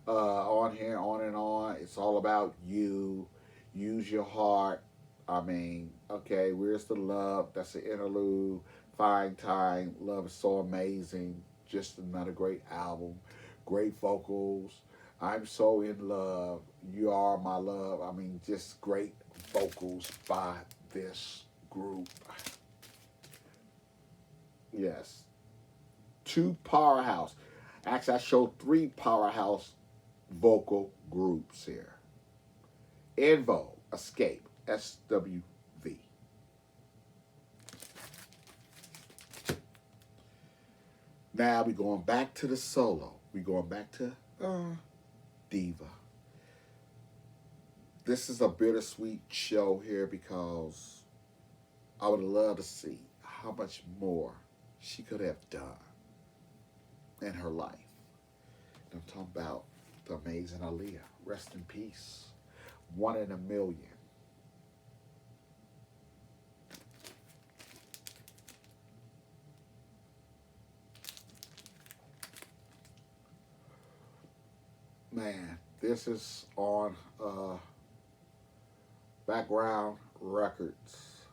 on here, on and on. It's all about you. Use your heart. I mean, okay, where's the love? That's an interlude. Fine Time. Love is so amazing. Just another great album. Great vocals. I'm so in love. You are my love. I mean, just great vocals by this group. Yes. Two powerhouse. Actually, I showed three powerhouse vocal groups here. En Vogue, Escape, SWV. Now we're going back to the solo. We're going back to Diva. This is a bittersweet show here because I would love to see how much more she could have done in her life. And I'm talking about the amazing Aaliyah. Rest in peace. 1 in a million. Man, this is on Background Records,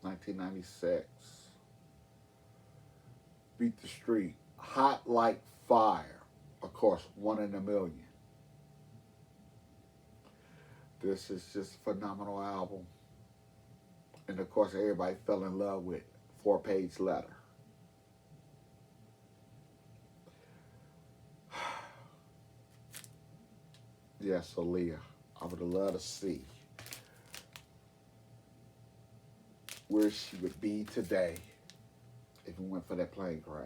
1996. Beat the Street. Hot Like Fire. Of course, 1 in a million. This is just a phenomenal album. And of course, everybody fell in love with 4-Page Letter. Yes, Aaliyah. I would love to see where she would be today if it went for that plane crash.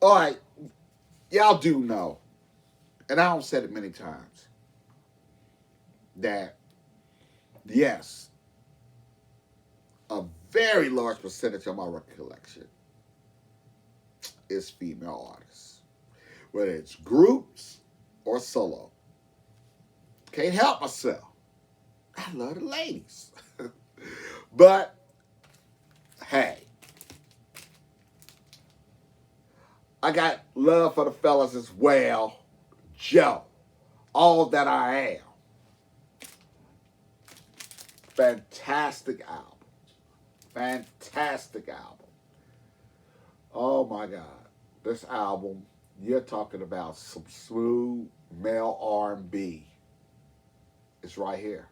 All right, y'all do know, and I don't said it many times, that Yes, a very large percentage of my record collection is female artists, whether it's groups or solo. Can't help myself. I love the ladies. But hey, I got love for the fellas as well. Joe, all that I am. Fantastic album. Fantastic album. Oh my God. This album, you're talking about some smooth male R&B. It's right here.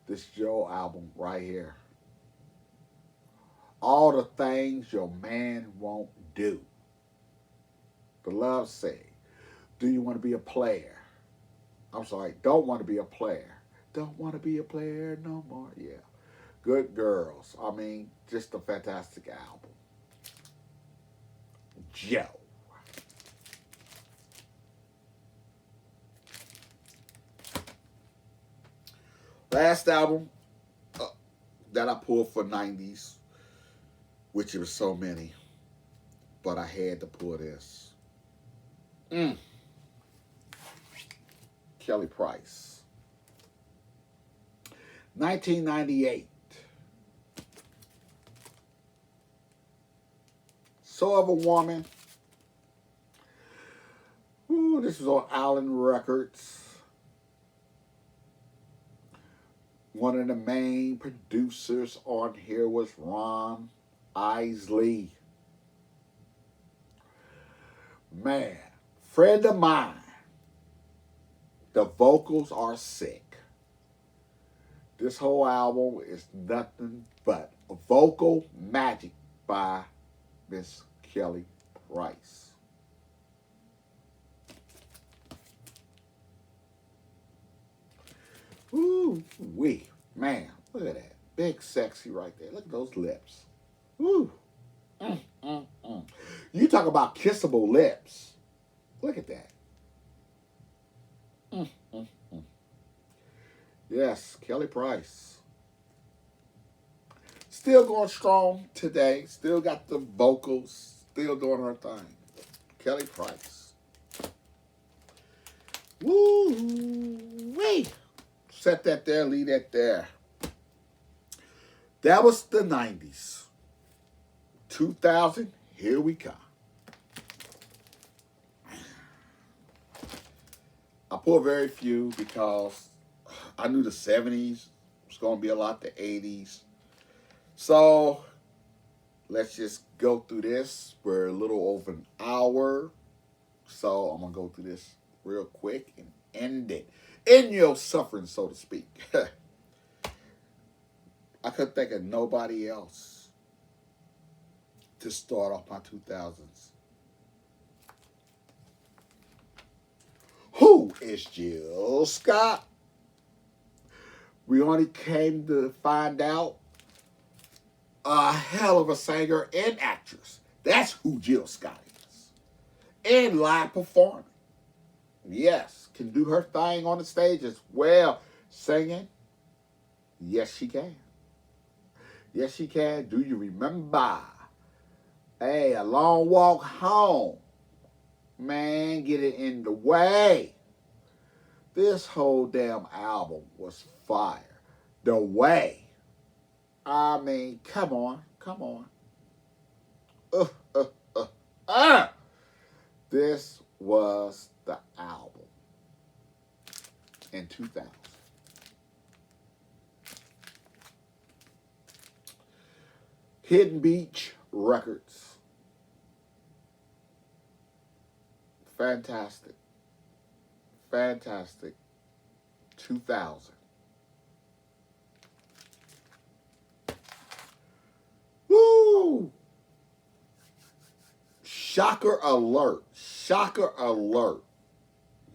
This Joe album right here. All the things your man won't do. The Love Sing. Do you want to be a player? I'm sorry, don't want to be a player. Don't want to be a player no more. Yeah. Good Girls. I mean, just a fantastic album. Joe. Last album that I pulled for 90s, which there was so many, but I had to pull this. Kelly Price. 1998. So of a Woman. Ooh, this was on Island Records. One of the main producers on here was Ron Isley. Man, friend of mine. The vocals are sick. This whole album is nothing but vocal magic by Miss Kelly Price. Ooh, wee. Man, look at that. Big sexy right there. Look at those lips. Ooh. You talk about kissable lips. Look at that. Yes, Kelly Price. Still going strong today. Still got the vocals. Still doing her thing. Kelly Price. Woo-wee. Set that there, leave that there. That was the 90s. 2000, here we come. I pulled very few because I knew the 70s was going to be a lot, the 80s. So let's just go through this. We're a little over an hour. So I'm going to go through this real quick and end it. End your suffering, so to speak. I couldn't think of nobody else to start off my 2000s. Who is Jill Scott? We only came to find out a hell of a singer and actress. That's who Jill Scott is. And live performing. Yes, can do her thing on the stage as well. Singing, yes she can. Yes she can. Do you remember? Hey, A Long Walk Home. Man, get it in the way. This whole damn album was fire. The Way. I mean, come on, come on. This was the album in 2000. Hidden Beach Records. Fantastic. Fantastic. 2000. Woo! Shocker alert. Shocker alert.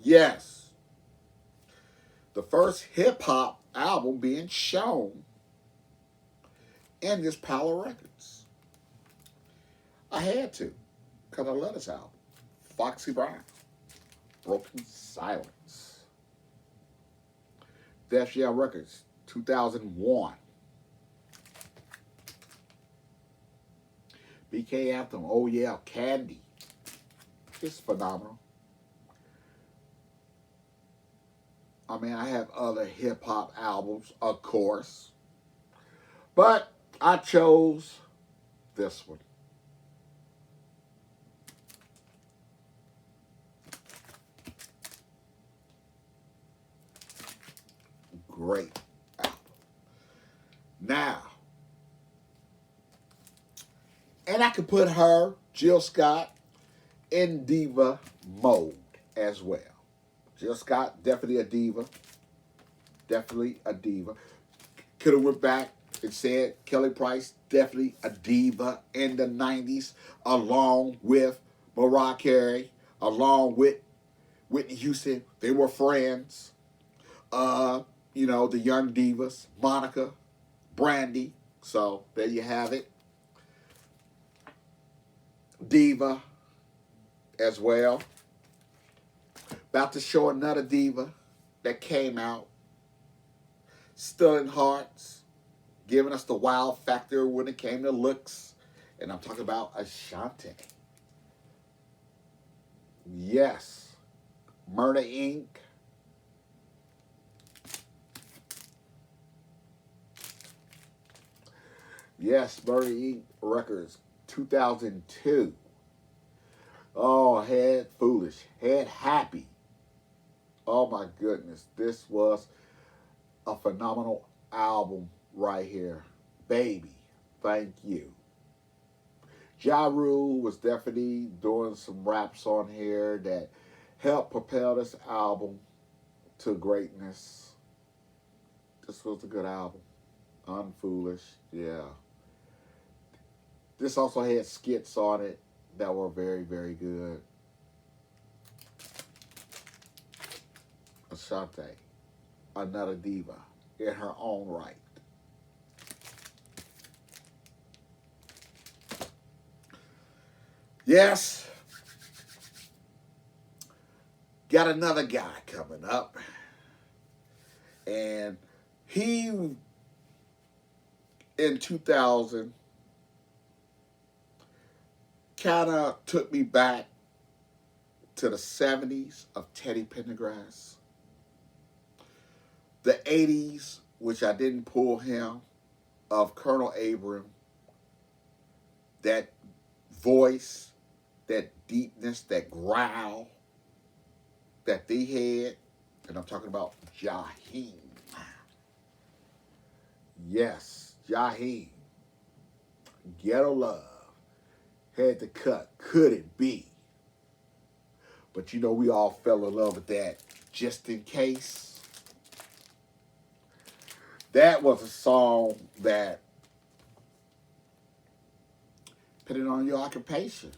Yes. The first hip hop album being shown in this pile of records. I had to, because I love this album. Foxy Brown. Broken Silence. Def Jam Records, 2001. BK Anthem, Oh Yeah, Candy. It's phenomenal. I mean, I have other hip hop albums, of course, but I chose this one. Great album. Now, and I could put her, Jill Scott, in diva mode as well. Jill Scott, definitely a diva. Definitely a diva. Could have went back and said Kelly Price, definitely a diva in the 90s, along with Mariah Carey, along with Whitney Houston. They were friends. You know, the young divas, Monica, Brandy. So there you have it. Diva as well. About to show another diva that came out. Sterling Hearts, giving us the wow factor when it came to looks. And I'm talking about Ashanti. Yes. Murder Inc. Yes, Murder Inc. Records, 2002. Oh, Head Foolish, Head Happy. Oh my goodness, this was a phenomenal album right here. Baby, thank you. Ja Rule was definitely doing some raps on here that helped propel this album to greatness. This was a good album. Unfoolish, yeah. This also had skits on it that were very, very good. Ashanti, another diva in her own right. Yes, got another guy coming up. And he, in 2000, kind of took me back to the 70s of Teddy Pendergrass. The 80s, which I didn't pull him, of Colonel Abram. That voice, that deepness, that growl that they had. And I'm talking about Jaheim. Yes, Jaheim. Ghetto Love. Had to cut. Could it be? But you know, we all fell in love with that Just in Case. That was a song that, depending on your occupation,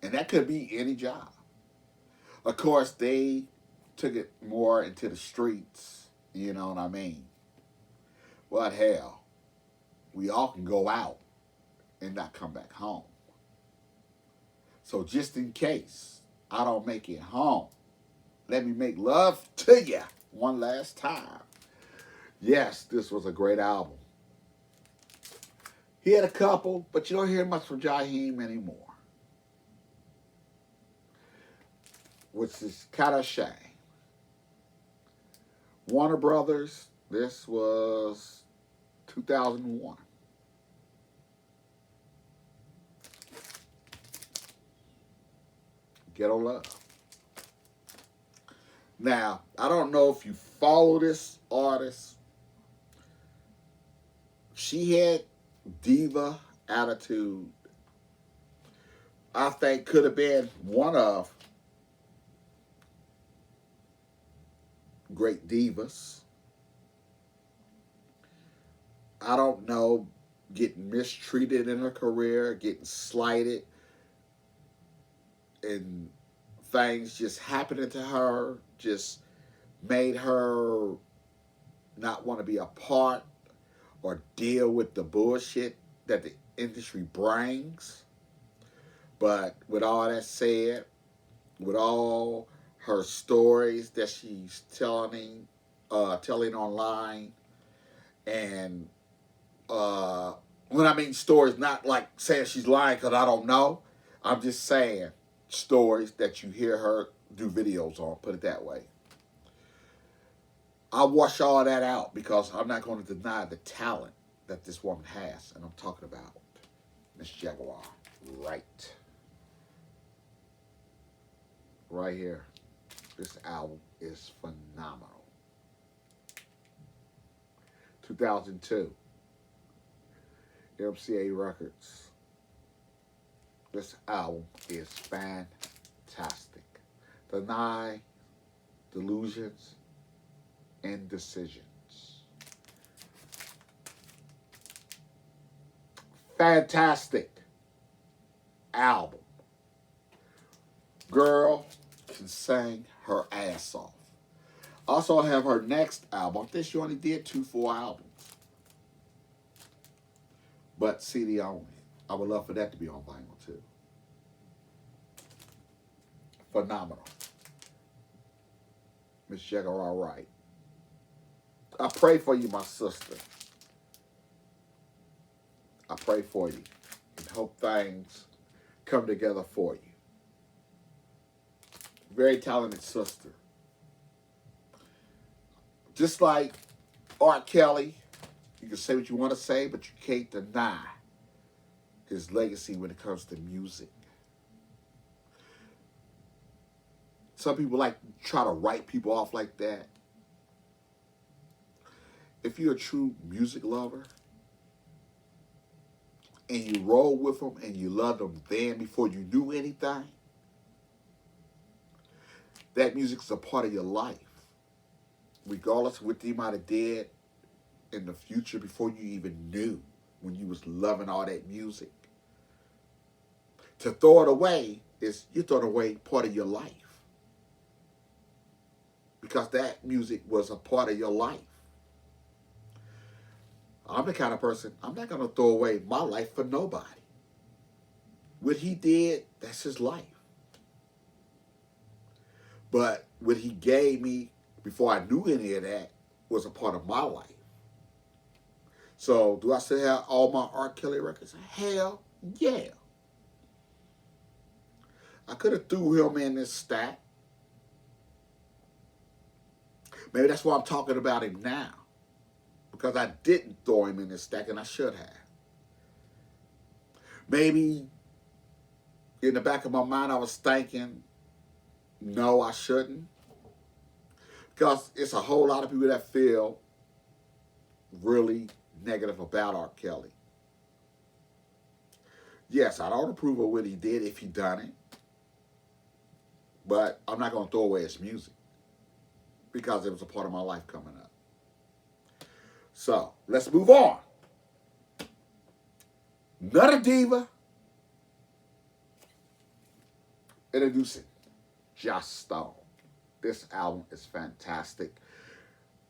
and that could be any job. Of course, they took it more into the streets, you know what I mean? But hell, we all can go out and not come back home. So just in case I don't make it home, let me make love to you one last time. Yes, this was a great album. He had a couple, but you don't hear much from Jaheim anymore, which is kind of a shame. Warner Brothers, this was 2001. Ghetto Love. Now, I don't know if you follow this artist. She had diva attitude. I think could have been one of great divas. I don't know, getting mistreated in her career, getting slighted, and things just happening to her just made her not want to be a part or deal with the bullshit that the industry brings. But with all that said, with all her stories that she's telling telling online. And when I mean stories, not like saying she's lying because I don't know. I'm just saying stories that you hear her do videos on, put it that way. I'll wash all that out because I'm not going to deny the talent that this woman has. And I'm talking about Miss Jaguar. Right. Right here. This album is phenomenal. 2002. MCA Records. This album is fantastic. Deny, Delusions, and Decisions. Fantastic album. Girl can sing her ass off. Also have her next album. I think she only did 2 full albums. But CD only. I would love for that to be on vinyl too. Phenomenal. Miss Jaguar Wright. I pray for you, my sister. I pray for you and hope things come together for you. Very talented sister. Just like R. Kelly, you can say what you want to say, but you can't deny his legacy when it comes to music. Some people like to try to write people off like that. If you're a true music lover and you roll with them and you love them then before you knew anything, that music's a part of your life. Regardless of what you might have did in the future before you even knew when you was loving all that music. To throw it away is you're throwing away part of your life. Because that music was a part of your life. I'm the kind of person, I'm not going to throw away my life for nobody. What he did, that's his life. But what he gave me before I knew any of that was a part of my life. So do I still have all my R. Kelly records? Hell yeah. I could have threw him in this stack. Maybe that's why I'm talking about him now. Because I didn't throw him in this stack and I should have. Maybe in the back of my mind I was thinking, no, I shouldn't. Because it's a whole lot of people that feel really negative about R. Kelly. Yes, I don't approve of what he did if he done it. But I'm not going to throw away his music. Because it was a part of my life coming up. So, let's move on. Another diva. Introducing Joss Stone. This album is fantastic.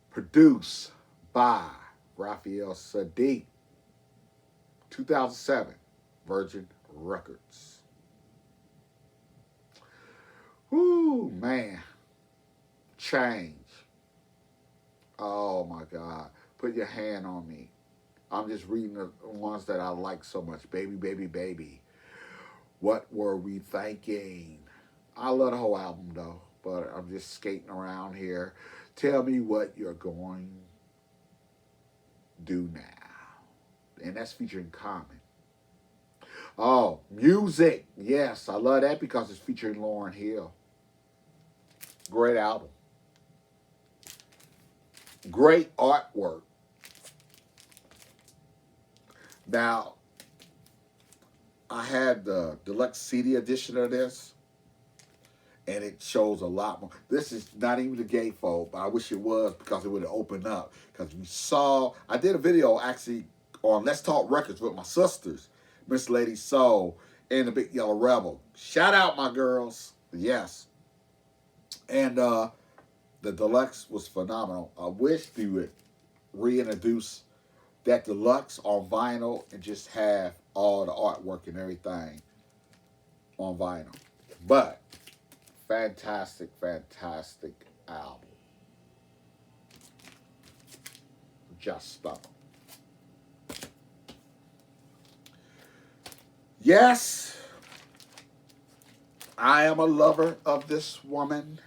Produced by Raphael Saadiq. 2007, Virgin Records. Whoo, man. Change. Oh my God. Put your hand on me. I'm just reading the ones that I like so much. Baby, baby, baby. What were we thinking? I love the whole album though, but I'm just skating around here. Tell me what you're going to do now. And that's featuring Common. Oh, music. Yes, I love that because it's featuring Lauryn Hill. Great album. Great artwork. Now, I had the deluxe CD edition of this, and it shows a lot more. This is not even the gatefold, but I wish it was because it would have opened up. Because we saw, I did a video actually on Let's Talk Records with my sisters, Miss Lady Soul and the Big Yellow Rebel. Shout out, my girls. Yes. And the deluxe was phenomenal. I wish they would reintroduce that deluxe on vinyl and just have all the artwork and everything on vinyl. But fantastic, fantastic album. Justo. Yes, I am a lover of this woman.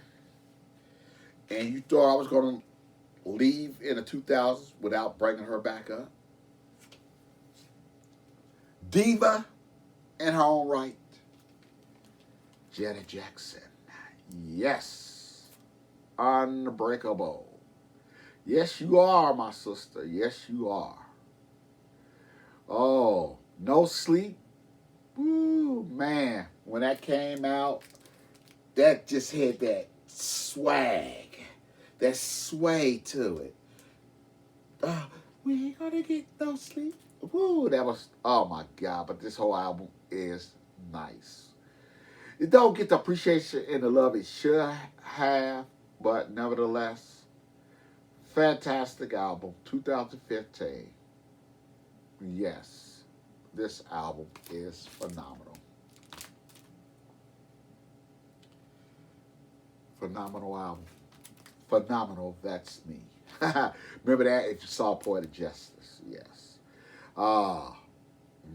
And you thought I was going to leave in the 2000s without bringing her back up? Diva in her own right, Janet Jackson. Yes, unbreakable. Yes, you are, my sister. Yes, you are. Oh, No Sleep. Woo, man. When that came out, that just had that swag, that sway to it. We ain't gonna get no sleep. Woo, that was, oh my God, but this whole album is nice. It don't get the appreciation and the love it should have, but nevertheless, fantastic album, 2015. Yes, this album is phenomenal. Phenomenal album. Phenomenal, that's me. Remember that if you saw Poetic Justice, yes. Oh,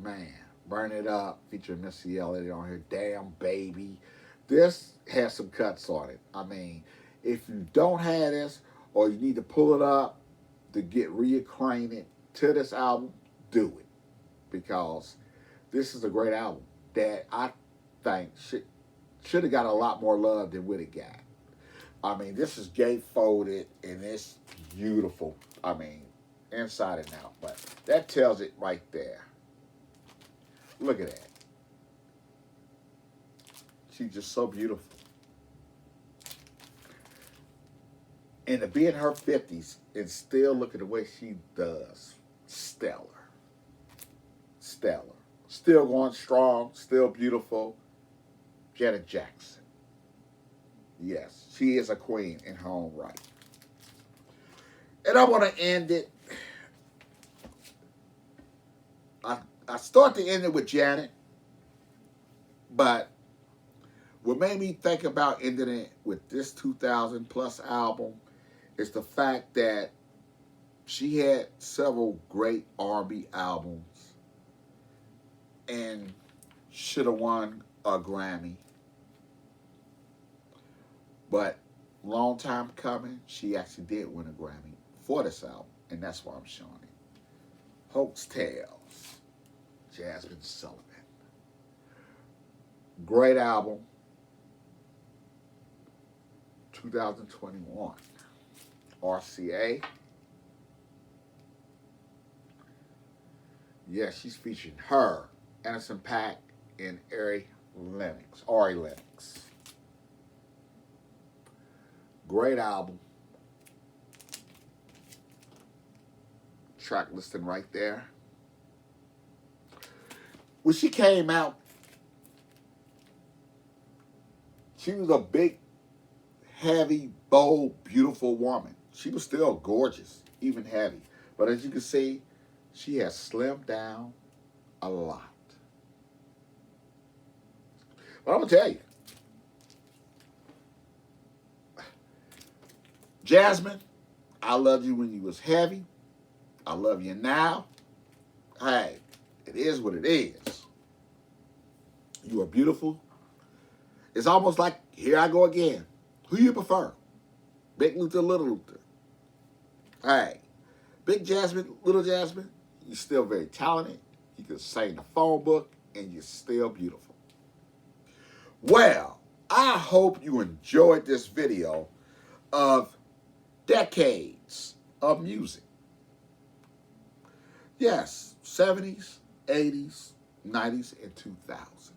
man. Burn It Up, featuring Missy Elliott on here. Damn Baby. This has some cuts on it. I mean, if you don't have this, or you need to pull it up to get reacquainted to this album, do it. Because this is a great album that I think should have got a lot more love than what it got. I mean, this is gatefolded and it's beautiful. I mean, inside and out. But that tells it right there. Look at that. She's just so beautiful. And to be in her 50s and still look at the way she does, stellar. Stellar. Still going strong, still beautiful. Janet Jackson. Yes, she is a queen in her own right. And I want to end it. I start to end it with Janet, but what made me think about ending it with this 2000 plus album is the fact that she had several great R&B albums and should have won a Grammy. But long time coming, she actually did win a Grammy for this album, and that's why I'm showing it. Hoax Tales, Jasmine Sullivan. Great album, 2021. RCA. Yeah, she's featuring her, Anderson .Paak, and Ari Lennox. Great album. Track listing right there. When she came out, she was a big, heavy, bold, beautiful woman. She was still gorgeous, even heavy. But as you can see, she has slimmed down a lot. But I'm going to tell you, Jasmine, I loved you when you was heavy. I love you now. Hey, it is what it is. You are beautiful. It's almost like, here I go again. Who you prefer? Big Luther, Little Luther? Hey, Big Jasmine, Little Jasmine, you're still very talented. You can sing the phone book, and you're still beautiful. Well, I hope you enjoyed this video of decades of music. Yes, 70s, 80s, 90s, and 2000s.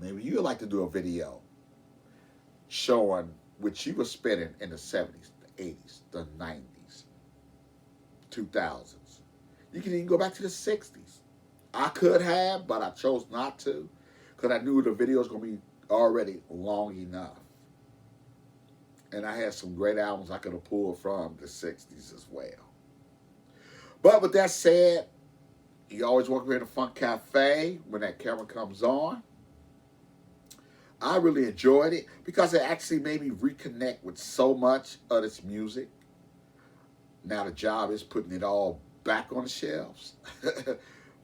Maybe you'd like to do a video showing what you were spending in the 70s, the 80s, the 90s, 2000s. You can even go back to the 60s. I could have, but I chose not to because I knew the video was going to be already long enough. And I had some great albums I could have pulled from the 60s as well. But with that said, you always welcome here to Funk Cafe when that camera comes on. I really enjoyed it because it actually made me reconnect with so much of this music. Now the job is putting it all back on the shelves.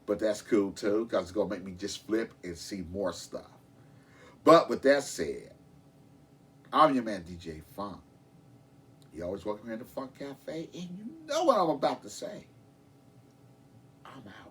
But that's cool too, because it's going to make me just flip and see more stuff. But with that said, I'm your man, DJ Funk. You always welcome here in the Funk Cafe, and you know what I'm about to say. I'm out.